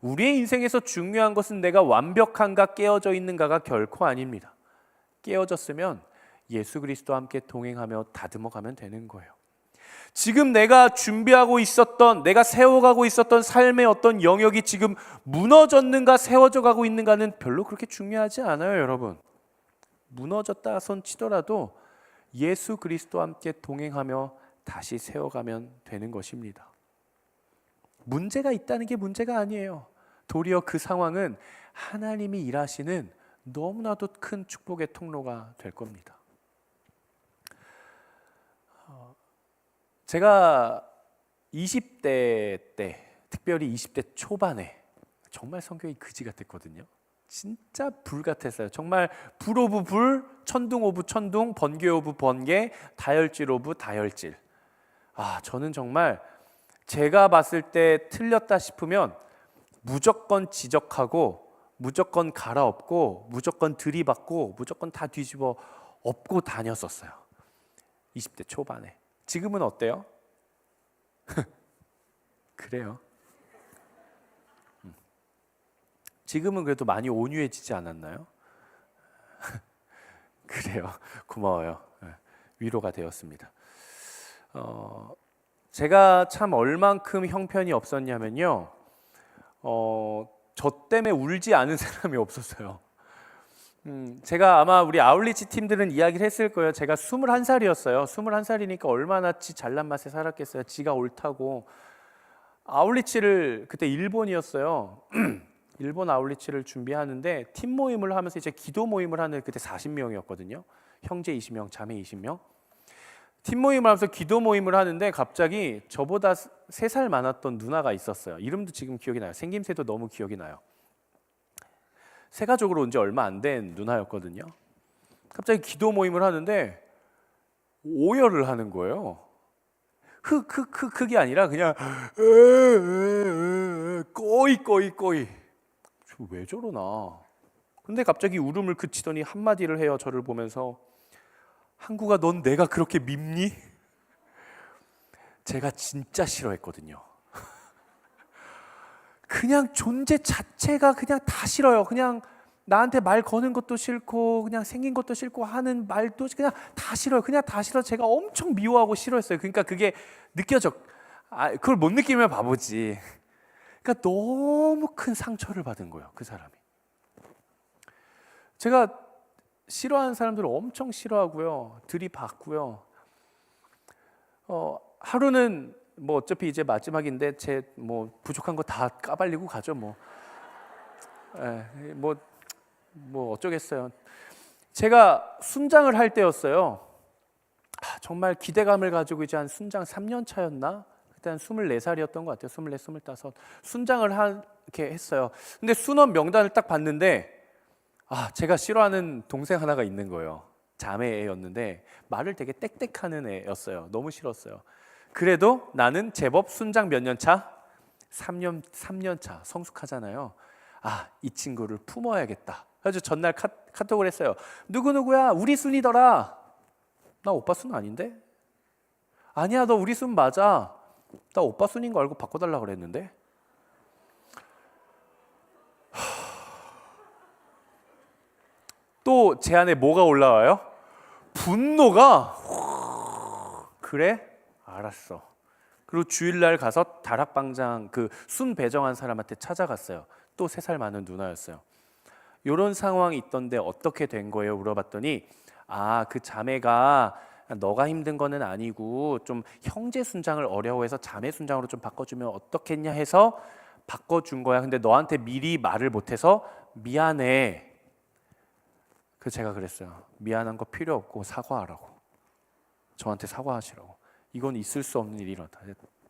우리의 인생에서 중요한 것은 내가 완벽한가 깨어져 있는가가 결코 아닙니다. 깨어졌으면 예수 그리스도와 함께 동행하며 다듬어 가면 되는 거예요. 지금 내가 준비하고 있었던, 내가 세워가고 있었던 삶의 어떤 영역이 지금 무너졌는가 세워져 가고 있는가는 별로 그렇게 중요하지 않아요, 여러분. 무너졌다 손 치더라도 예수 그리스도와 함께 동행하며 다시 세워가면 되는 것입니다. 문제가 있다는 게 문제가 아니에요. 도리어 그 상황은 하나님이 일하시는 너무나도 큰 축복의 통로가 될 겁니다. 제가 20대 때, 특별히 20대 초반에 정말 성격이 그지 같았거든요. 진짜 불 같았어요. 정말 불 오브 불, 천둥 오브 천둥, 번개 오브 번개, 다혈질 오브 다혈질. 저는 정말 제가 봤을 때 틀렸다 싶으면 무조건 지적하고, 무조건 갈아엎고, 무조건 들이받고, 무조건 다 뒤집어 엎고 다녔었어요. 20대 초반에. 지금은 어때요? 그래요. 지금은 그래도 많이 온유해지지 않았나요? 그래요. 고마워요. 위로가 되었습니다. 제가 참 얼만큼 형편이 없었냐면요. 저 때문에 울지 않은 사람이 없었어요. 제가 아마 우리 아울리치 팀들은 이야기를 했을 거예요. 제가 21살이었어요. 21살이니까 얼마나 잘난 맛에 살았겠어요. 지가 옳다고. 아울리치를 그때 일본이었어요. 일본 아울리치를 준비하는데 팀 모임을 하면서 이제 기도 모임을 하는, 그때 40명이었거든요. 형제 20명, 자매 20명. 팀 모임을 하면서 기도 모임을 하는데 갑자기 저보다 3살 많았던 누나가 있었어요. 이름도 지금 기억이 나요. 생김새도 너무 기억이 나요. 새가족으로 온 지 얼마 안 된 누나였거든요. 갑자기 기도 모임을 하는데 오열을 하는 거예요. 그게 아니라 그냥 꼬이. 왜 저러나. 근데 갑자기 울음을 그치더니 한마디를 해요. 저를 보면서, 항구가 넌 내가 그렇게 밉니? 제가 진짜 싫어했거든요. 그냥 존재 자체가 그냥 다 싫어요. 그냥 나한테 말 거는 것도 싫고, 그냥 생긴 것도 싫고, 하는 말도 그냥 다 싫어요. 그냥 다 싫어. 제가 엄청 미워하고 싫어했어요. 그러니까 그게 느껴져. 그걸 못 느끼면 바보지. 그러니까 너무 큰 상처를 받은 거예요, 그 사람이. 제가 싫어하는 사람들을 엄청 싫어하고요, 들이받고요. 하루는 뭐 어차피 이제 마지막인데 제 뭐 부족한 거 다 까발리고 가죠, 뭐. 뭐 어쩌겠어요. 제가 순장을 할 때였어요. 정말 기대감을 가지고 이제 한 순장 3년 차였나? 그때 한 24살이었던 것 같아요. 24, 25. 순장을 이렇게 했어요. 근데 순원 명단을 딱 봤는데 제가 싫어하는 동생 하나가 있는 거예요. 자매애였는데 말을 되게 땡땡하는 애였어요. 너무 싫었어요. 그래도 나는 제법 순장 몇 년 차? 3년 차. 성숙하잖아요. 이 친구를 품어야겠다. 그래서 전날 카톡을 했어요. 누구누구야? 우리 순이더라. 나 오빠 순 아닌데? 아니야, 너 우리 순 맞아. 나 오빠 순인 거 알고 바꿔달라 그랬는데. 또 제 안에 뭐가 올라와요? 분노가. 그래? 알았어. 그리고 주일날 가서 다락방장 그 순 배정한 사람한테 찾아갔어요. 또 3살 많은 누나였어요. 이런 상황이 있던데 어떻게 된 거예요? 물어봤더니 그 자매가 너가 힘든 거는 아니고 좀 형제 순장을 어려워해서 자매 순장으로 좀 바꿔주면 어떻겠냐 해서 바꿔준 거야. 근데 너한테 미리 말을 못해서 미안해. 그 제가 그랬어요. 미안한 거 필요 없고 사과하라고. 저한테 사과하시라고. 이건 있을 수 없는 일이라다.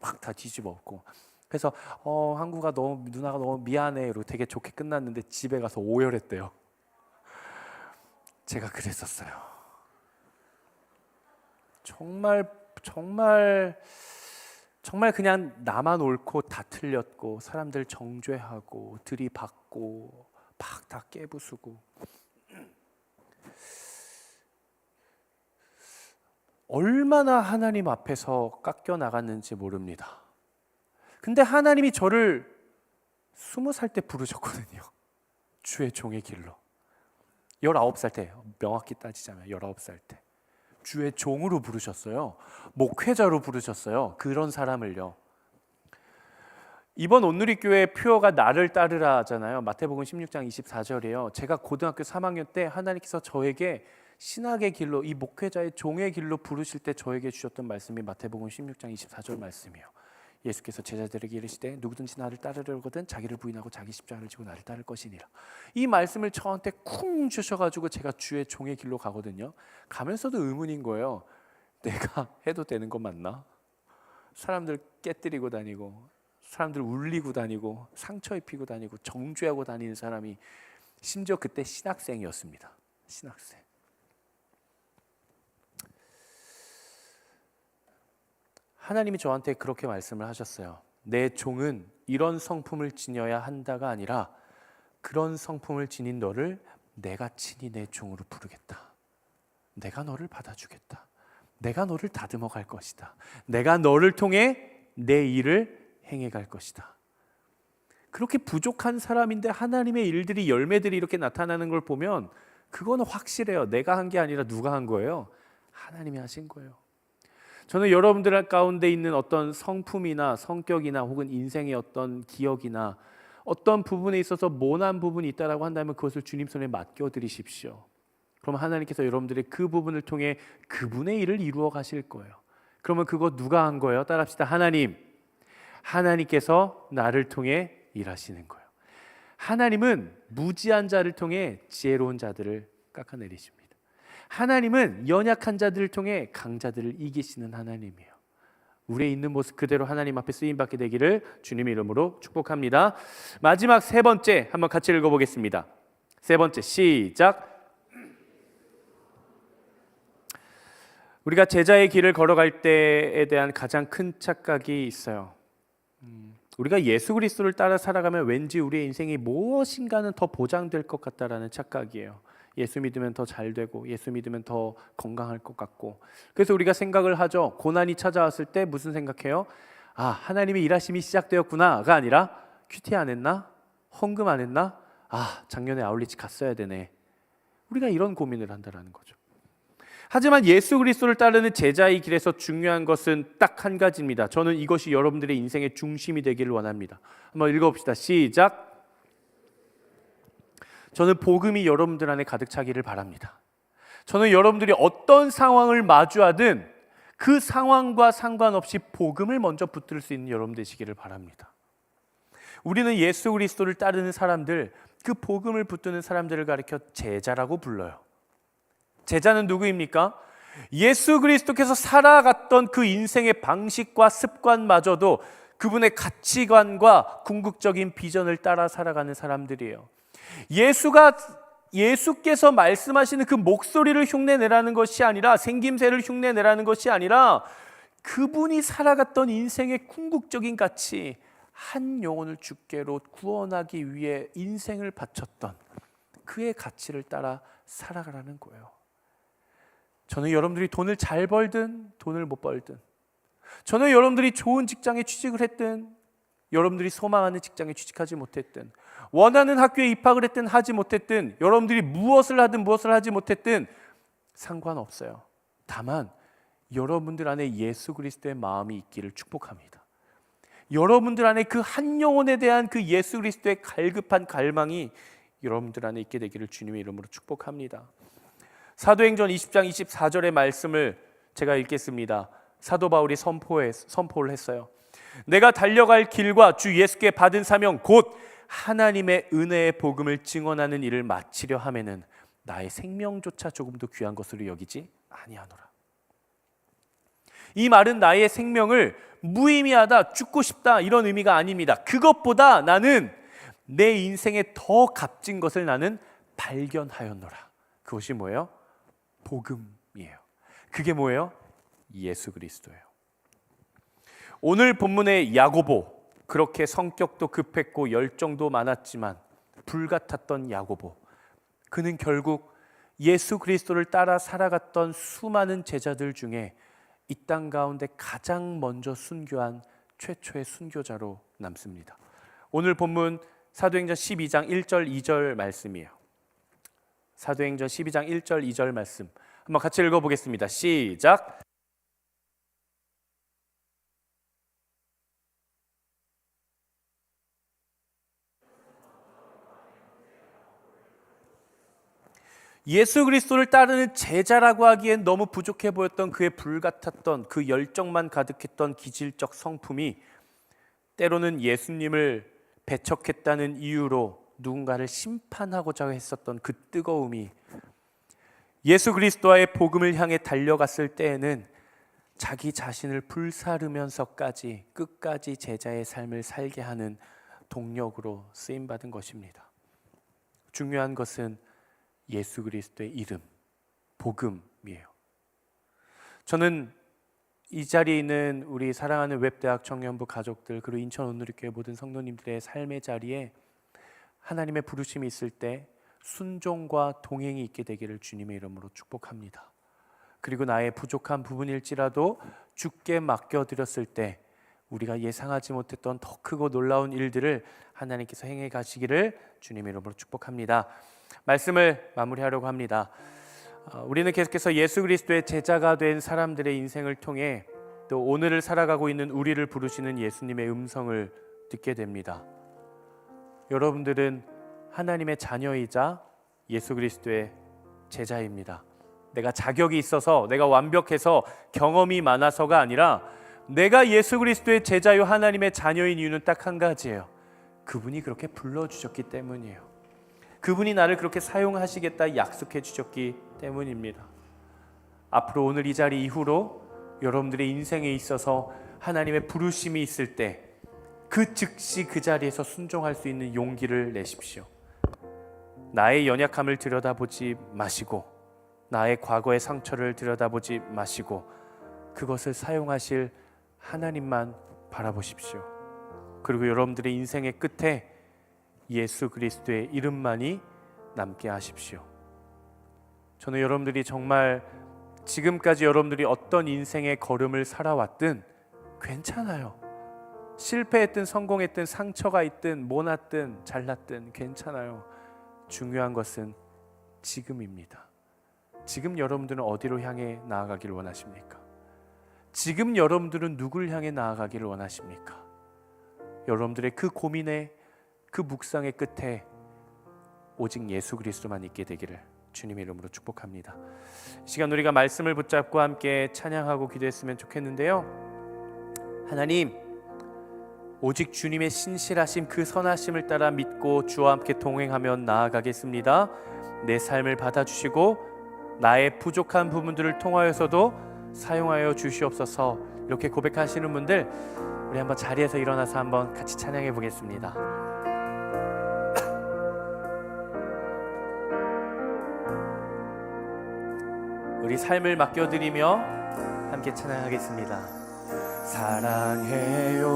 막 다 뒤집어 엎고. 그래서 누나가 너무 미안해. 이러고 되게 좋게 끝났는데 집에 가서 오열했대요. 제가 그랬었어요. 정말 그냥 나만 옳고 다 틀렸고 사람들 정죄하고 들이받고 막 다 깨부수고 얼마나 하나님 앞에서 깎여 나갔는지 모릅니다. 근데 하나님이 저를 20살 때 부르셨거든요. 주의 종의 길로. 19살 때, 명확히 따지자면 19살 때 주의 종으로 부르셨어요. 목회자로 부르셨어요. 그런 사람을요. 이번 온누리교회 표어가 나를 따르라 하잖아요. 마태복음 16장 24절이에요. 제가 고등학교 3학년 때 하나님께서 저에게 신학의 길로, 이 목회자의 종의 길로 부르실 때 저에게 주셨던 말씀이 마태복음 16장 24절 말씀이에요. 예수께서 제자들에게 이르시되 누구든지 나를 따르려거든 자기를 부인하고 자기 십자가를 지고 나를 따를 것이니라. 이 말씀을 저한테 쿵 주셔가지고 제가 주의 종의 길로 가거든요. 가면서도 의문인 거예요. 내가 해도 되는 거 맞나? 사람들 깨뜨리고 다니고 사람들 울리고 다니고 상처 입히고 다니고 정죄하고 다니는 사람이 심지어 그때 신학생이었습니다. 신학생. 하나님이 저한테 그렇게 말씀을 하셨어요. 내 종은 이런 성품을 지녀야 한다가 아니라 그런 성품을 지닌 너를 내가 친히 내 종으로 부르겠다. 내가 너를 받아주겠다. 내가 너를 다듬어 갈 것이다. 내가 너를 통해 내 일을 행해 갈 것이다. 그렇게 부족한 사람인데 하나님의 일들이, 열매들이 이렇게 나타나는 걸 보면 그거는 확실해요. 내가 한 게 아니라 누가 한 거예요? 하나님이 하신 거예요. 저는 여러분들 가운데 있는 어떤 성품이나 성격이나 혹은 인생의 어떤 기억이나 어떤 부분에 있어서 모난 부분이 있다라고 한다면 그것을 주님 손에 맡겨드리십시오. 그럼 하나님께서 여러분들의 그 부분을 통해 그분의 일을 이루어 가실 거예요. 그러면 그거 누가 한 거예요? 따라합시다. 하나님께서 나를 통해 일하시는 거예요. 하나님은 무지한 자를 통해 지혜로운 자들을 깎아내리십니다. 하나님은 연약한 자들을 통해 강자들을 이기시는 하나님이에요. 우리의 있는 모습 그대로 하나님 앞에 쓰임받게 되기를 주님의 이름으로 축복합니다. 마지막 세 번째 한번 같이 읽어보겠습니다. 세 번째 시작. 우리가 제자의 길을 걸어갈 때에 대한 가장 큰 착각이 있어요. 우리가 예수 그리스도를 따라 살아가면 왠지 우리의 인생이 무엇인가는 더 보장될 것 같다라는 착각이에요. 예수 믿으면 더 잘 되고 예수 믿으면 더 건강할 것 같고, 그래서 우리가 생각을 하죠. 고난이 찾아왔을 때 무슨 생각해요? 하나님의 일하심이 시작되었구나가 아니라 큐티 안 했나? 헌금 안 했나? 작년에 아울리치 갔어야 되네. 우리가 이런 고민을 한다는 거죠. 하지만 예수 그리스도를 따르는 제자의 길에서 중요한 것은 딱 한 가지입니다. 저는 이것이 여러분들의 인생의 중심이 되기를 원합니다. 한번 읽어봅시다. 시작. 저는 복음이 여러분들 안에 가득 차기를 바랍니다. 저는 여러분들이 어떤 상황을 마주하든 그 상황과 상관없이 복음을 먼저 붙들 수 있는 여러분 되시기를 바랍니다. 우리는 예수 그리스도를 따르는 사람들, 그 복음을 붙드는 사람들을 가리켜 제자라고 불러요. 제자는 누구입니까? 예수 그리스도께서 살아갔던 그 인생의 방식과 습관마저도 그분의 가치관과 궁극적인 비전을 따라 살아가는 사람들이에요. 예수께서 말씀하시는 그 목소리를 흉내내라는 것이 아니라, 생김새를 흉내내라는 것이 아니라, 그분이 살아갔던 인생의 궁극적인 가치, 한 영혼을 주께로 구원하기 위해 인생을 바쳤던 그의 가치를 따라 살아가라는 거예요. 저는 여러분들이 돈을 잘 벌든 돈을 못 벌든, 저는 여러분들이 좋은 직장에 취직을 했든 여러분들이 소망하는 직장에 취직하지 못했든, 원하는 학교에 입학을 했든 하지 못했든, 여러분들이 무엇을 하든 무엇을 하지 못했든 상관없어요. 다만 여러분들 안에 예수 그리스도의 마음이 있기를 축복합니다. 여러분들 안에 그 한 영혼에 대한 그 예수 그리스도의 갈급한 갈망이 여러분들 안에 있게 되기를 주님의 이름으로 축복합니다. 사도행전 20장 24절의 말씀을 제가 읽겠습니다. 사도 바울이 선포를 했어요. 내가 달려갈 길과 주 예수께 받은 사명 곧 하나님의 은혜의 복음을 증언하는 일을 마치려 하면은 나의 생명조차 조금도 귀한 것으로 여기지 아니하노라. 이 말은 나의 생명을 무의미하다, 죽고 싶다 이런 의미가 아닙니다. 그것보다 나는 내 인생에 더 값진 것을 나는 발견하였노라. 그것이 뭐예요? 복음이에요. 그게 뭐예요? 예수 그리스도예요. 오늘 본문의 야고보, 그렇게 성격도 급했고 열정도 많았지만 불같았던 야고보, 그는 결국 예수 그리스도를 따라 살아갔던 수많은 제자들 중에 이 땅 가운데 가장 먼저 순교한 최초의 순교자로 남습니다. 오늘 본문 사도행전 12장 1절 2절 말씀이에요. 사도행전 12장 1절 2절 말씀 한번 같이 읽어보겠습니다. 시작. 예수 그리스도를 따르는 제자라고 하기엔 너무 부족해 보였던 그의 불같았던 그 열정만 가득했던 기질적 성품이 때로는 예수님을 배척했다는 이유로 누군가를 심판하고자 했었던 그 뜨거움이 예수 그리스도와의 복음을 향해 달려갔을 때에는 자기 자신을 불사르면서까지 끝까지 제자의 삶을 살게 하는 동력으로 쓰임받은 것입니다. 중요한 것은 예수 그리스도의 이름, 복음이에요. 저는 이 자리에 있는 우리 사랑하는 웹대학 청년부 가족들 그리고 인천 온누리교회 모든 성도님들의 삶의 자리에 하나님의 부르심이 있을 때 순종과 동행이 있게 되기를 주님의 이름으로 축복합니다. 그리고 나의 부족한 부분일지라도 주께 맡겨드렸을 때 우리가 예상하지 못했던 더 크고 놀라운 일들을 하나님께서 행해 가시기를 주님의 이름으로 축복합니다. 말씀을 마무리하려고 합니다. 우리는 계속해서 예수 그리스도의 제자가 된 사람들의 인생을 통해 또 오늘을 살아가고 있는 우리를 부르시는 예수님의 음성을 듣게 됩니다. 여러분들은 하나님의 자녀이자 예수 그리스도의 제자입니다. 내가 자격이 있어서, 내가 완벽해서, 경험이 많아서가 아니라 내가 예수 그리스도의 제자요 하나님의 자녀인 이유는 딱 한 가지예요. 그분이 그렇게 불러주셨기 때문이에요. 그분이 나를 그렇게 사용하시겠다 약속해 주셨기 때문입니다. 앞으로 오늘 이 자리 이후로 여러분들의 인생에 있어서 하나님의 부르심이 있을 때 그 즉시 그 자리에서 순종할 수 있는 용기를 내십시오. 나의 연약함을 들여다보지 마시고 나의 과거의 상처를 들여다보지 마시고 그것을 사용하실 하나님만 바라보십시오. 그리고 여러분들의 인생의 끝에 예수 그리스도의 이름만이 남게 하십시오. 저는 여러분들이 정말 지금까지 여러분들이 어떤 인생의 걸음을 살아왔든 괜찮아요. 실패했든 성공했든 상처가 있든 모났든 잘났든 괜찮아요. 중요한 것은 지금입니다. 지금 여러분들은 어디로 향해 나아가기를 원하십니까? 지금 여러분들은 누굴 향해 나아가기를 원하십니까? 여러분들의 그 고민에 그 묵상의 끝에 오직 예수 그리스도만 있게 되기를 주님의 이름으로 축복합니다. 이 시간 우리가 말씀을 붙잡고 함께 찬양하고 기도했으면 좋겠는데요. 하나님, 오직 주님의 신실하심 그 선하심을 따라 믿고 주와 함께 동행하며 나아가겠습니다. 내 삶을 받아주시고 나의 부족한 부분들을 통하여서도 사용하여 주시옵소서. 이렇게 고백하시는 분들 우리 한번 자리에서 일어나서 한번 같이 찬양해 보겠습니다. 우리 삶을 맡겨드리며 함께 찬양하겠습니다. 사랑해요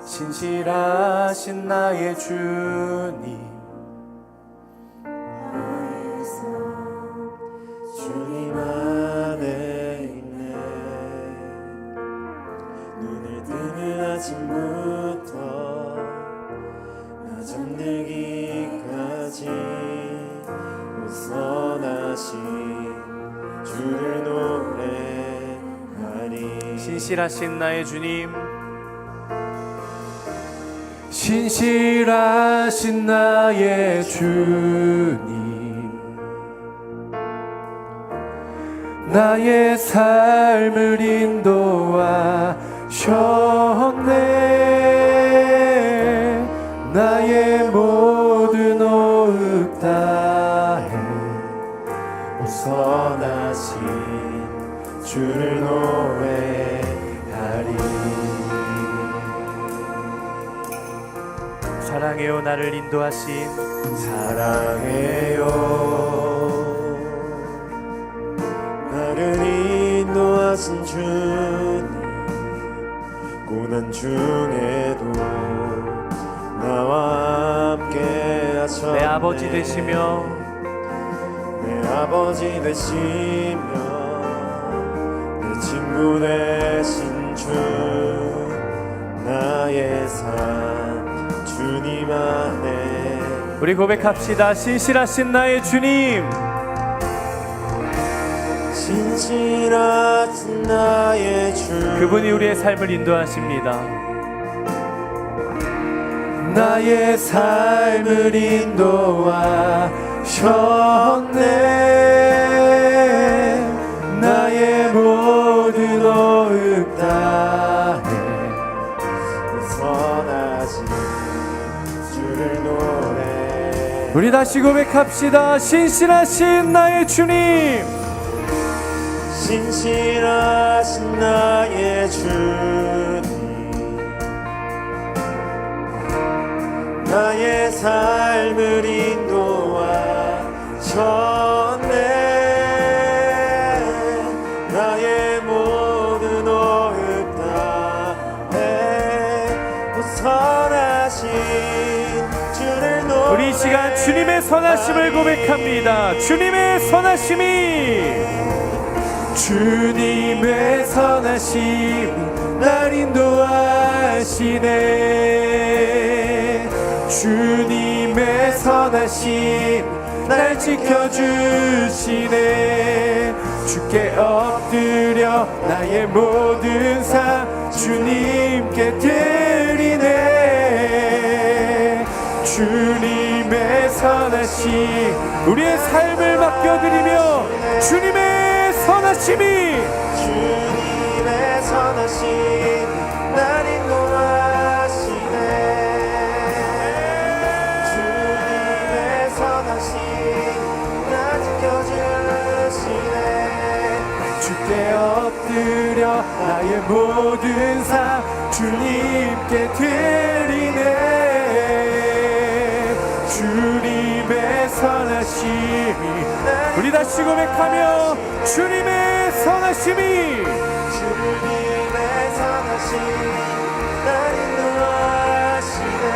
신실하신 나의 주님, 주님 안에 있네. 눈을 뜨는 아침부터 나 잠들기까지 선하신 주를 노래하리. 신실하신 나의 주님, 신실하신 나의 주님, 나의 삶을 인도하셨네. 나의 모든 호흡 다해 선하신 주를 노래하리. 사랑해요 나를 인도하신, 사랑해요 나를 인도하신 주님, 고난 중에도 나와 함께 하셨네. 내 아버지 되시며, 내 아버지 되시며 내 친구 되신 주, 나의 삶 주님 안에. 우리 고백합시다. 신실하신 나의 주님, 신실하신 나의 주, 그분이 우리의 삶을 인도하십니다. 나의 삶을 인도하셨네. 나의 모든 호흡 다해 선하신 주를 노래. 우리 다시 고백합시다. 신실하신 나의 주님, 신실하신 나의 주님, 나의 삶을 인도하셨네. 나의 모든 호흡 다해 선하신 주를 노래. 우리 이 시간 주님의 선하심을 고백합니다. 주님의 선하심이, 주님의 선하심 날 인도하시네. 주님의 선하심 날 지켜주시네. 주께 엎드려 나의 모든 삶 주님께 드리네. 주님의 선하심 우리의 삶을 맡겨드리며, 주님의 선하심이, 주님의 선하심 날 인도하시네. 주님의 선하심 날 지켜주시네. 주께 엎드려 나의 모든 삶 주님께 드리네. 주님의 선하심이, 우리 다시 고백하며, 주님의 선하심이, 주님의 선하심 날 인도하시네.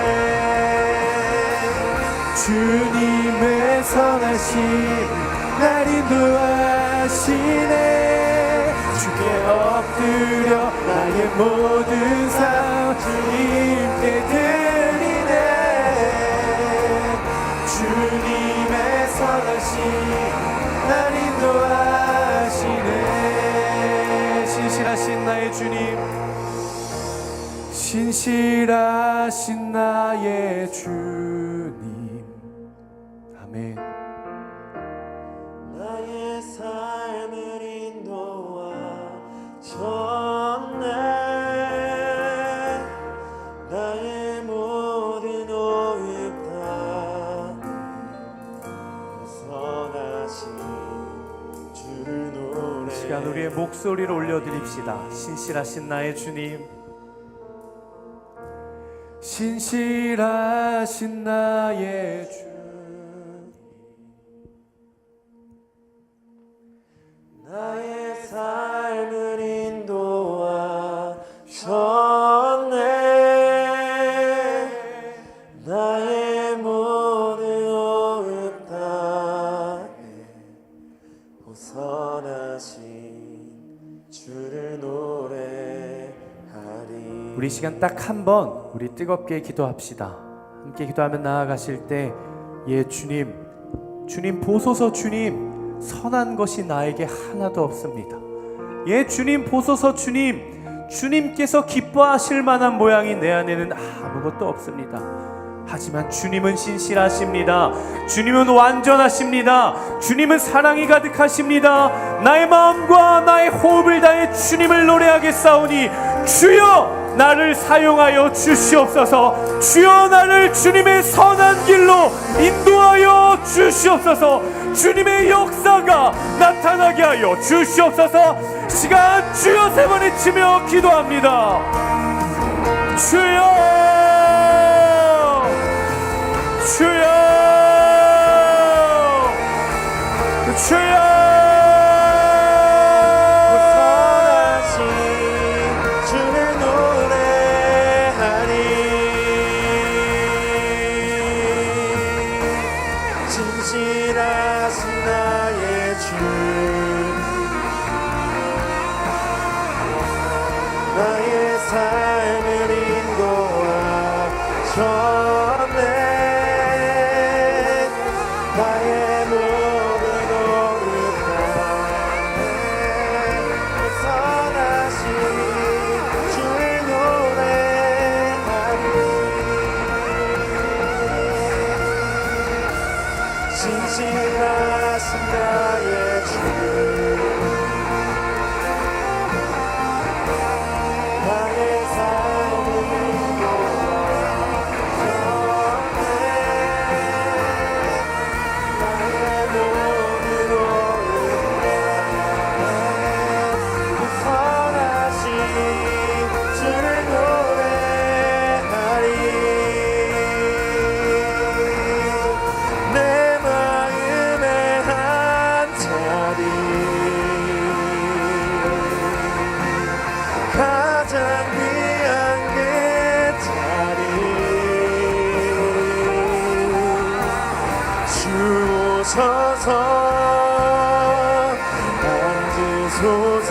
주님의 선하심 날 인도하시네. 주께 엎드려 나의 모든 삶 주님께 드리네. 주님의 선하심 날 인도하시네. 신실하신 나의 주님, 신실하신 나의 주님. 아멘. 나의 삶을 인도하셨네. 나의 모든 호흡 다 선하신 주를 노래. 이 시간 우리의 목소리를 올려드립시다. 신실하신 나의 주님, 신실하신 나의 주, 나의 삶을 인도하셨네. 나의 모든 호흡 다해 선하신 주를 노래하리. 우리 시간 딱 한 번 우리 뜨겁게 기도합시다. 함께 기도하면 나아가실 때, 예 주님, 주님 보소서. 주님, 선한 것이 나에게 하나도 없습니다. 예 주님 보소서. 주님, 주님께서 기뻐하실 만한 모양이 내 안에는 아무것도 없습니다. 하지만 주님은 신실하십니다. 주님은 완전하십니다. 주님은 사랑이 가득하십니다. 나의 마음과 나의 호흡을 다해 주님을 노래하겠사오니 주여 나를 사용하여 주시옵소서. 주여 나를 주님의 선한 길로 인도하여 주시옵소서. 주님의 역사가 나타나게 하여 주시옵소서. 시간 주여 3번 외치며 기도합니다. 주여 주여 주여 선하신 주를 노래하리. 진실하신 나의 주, 나의 삶을 인도하셨네. 나의 모든 오르가네. 선하신 주를 노래하리. 진실하신 나의 주, 나의 삶을 주옵소서. 앉으소서.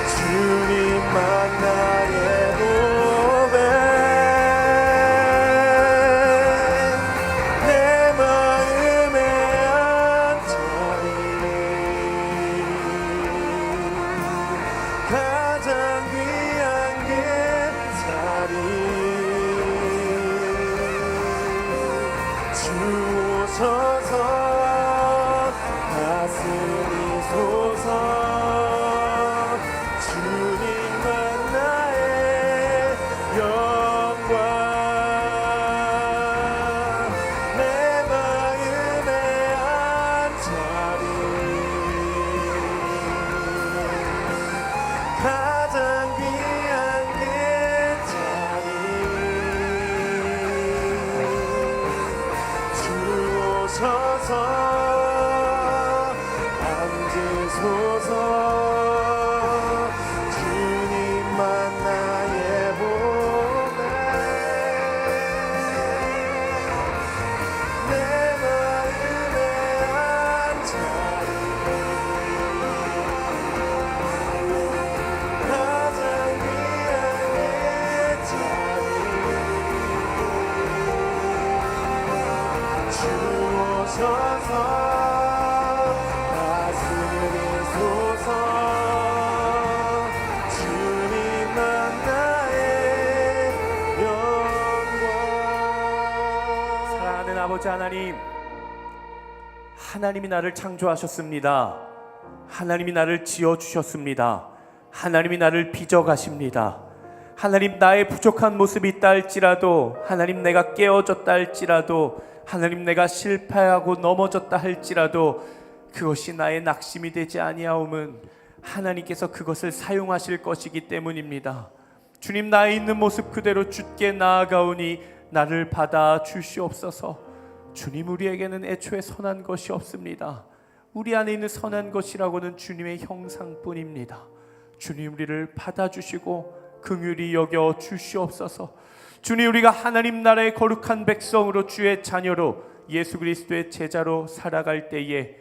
주님만 나의 보배. 내 마음에 앉아리. 가장 귀한 게 자리. 주옵소서. 다스리소서. 주님만 나의 영광. 내 마음에 앉아리. 가장 귀한 게 자리. 주옵소서. 앉으소서. 주님만 나의 보배. 내 마음에 앉아리. 가장 귀한 게 자리. 주옵소서. 다스리소서. 주님만 나의 영광. 사랑하는 아버지 하나님, 하나님이 나를 창조하셨습니다. 하나님이 나를 지어주셨습니다. 하나님이 나를 빚어가십니다. 하나님, 나의 부족한 모습이 있다 할지라도, 하나님 내가 깨어졌다 할지라도, 하나님 내가 실패하고 넘어졌다 할지라도 그것이 나의 낙심이 되지 아니하오면 하나님께서 그것을 사용하실 것이기 때문입니다. 주님, 나에 있는 모습 그대로 주께 나아가오니 나를 받아 주시옵소서. 주님, 우리에게는 애초에 선한 것이 없습니다. 우리 안에 있는 선한 것이라고는 주님의 형상뿐입니다. 주님, 우리를 받아주시고 긍휼히 여겨 주시옵소서. 주님, 우리가 하나님 나라의 거룩한 백성으로 주의 자녀로 예수 그리스도의 제자로 살아갈 때에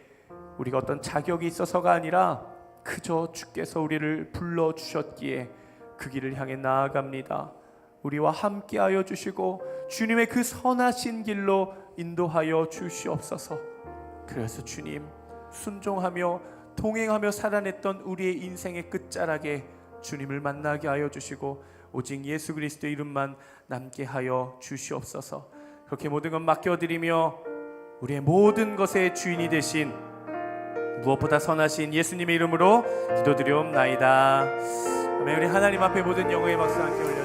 우리가 어떤 자격이 있어서가 아니라 그저 주께서 우리를 불러주셨기에 그 길을 향해 나아갑니다. 우리와 함께하여 주시고 주님의 그 선하신 길로 인도하여 주시옵소서. 그래서 주님, 순종하며 동행하며 살아냈던 우리의 인생의 끝자락에 주님을 만나게 하여 주시고 오직 예수 그리스도의 이름만 남게 하여 주시옵소서. 그렇게 모든 것 맡겨드리며 우리의 모든 것의 주인이 되신 무엇보다 선하신 예수님의 이름으로 기도드리옵나이다. 아멘. 우리 하나님 앞에 모든 영광의 박수 함께 올려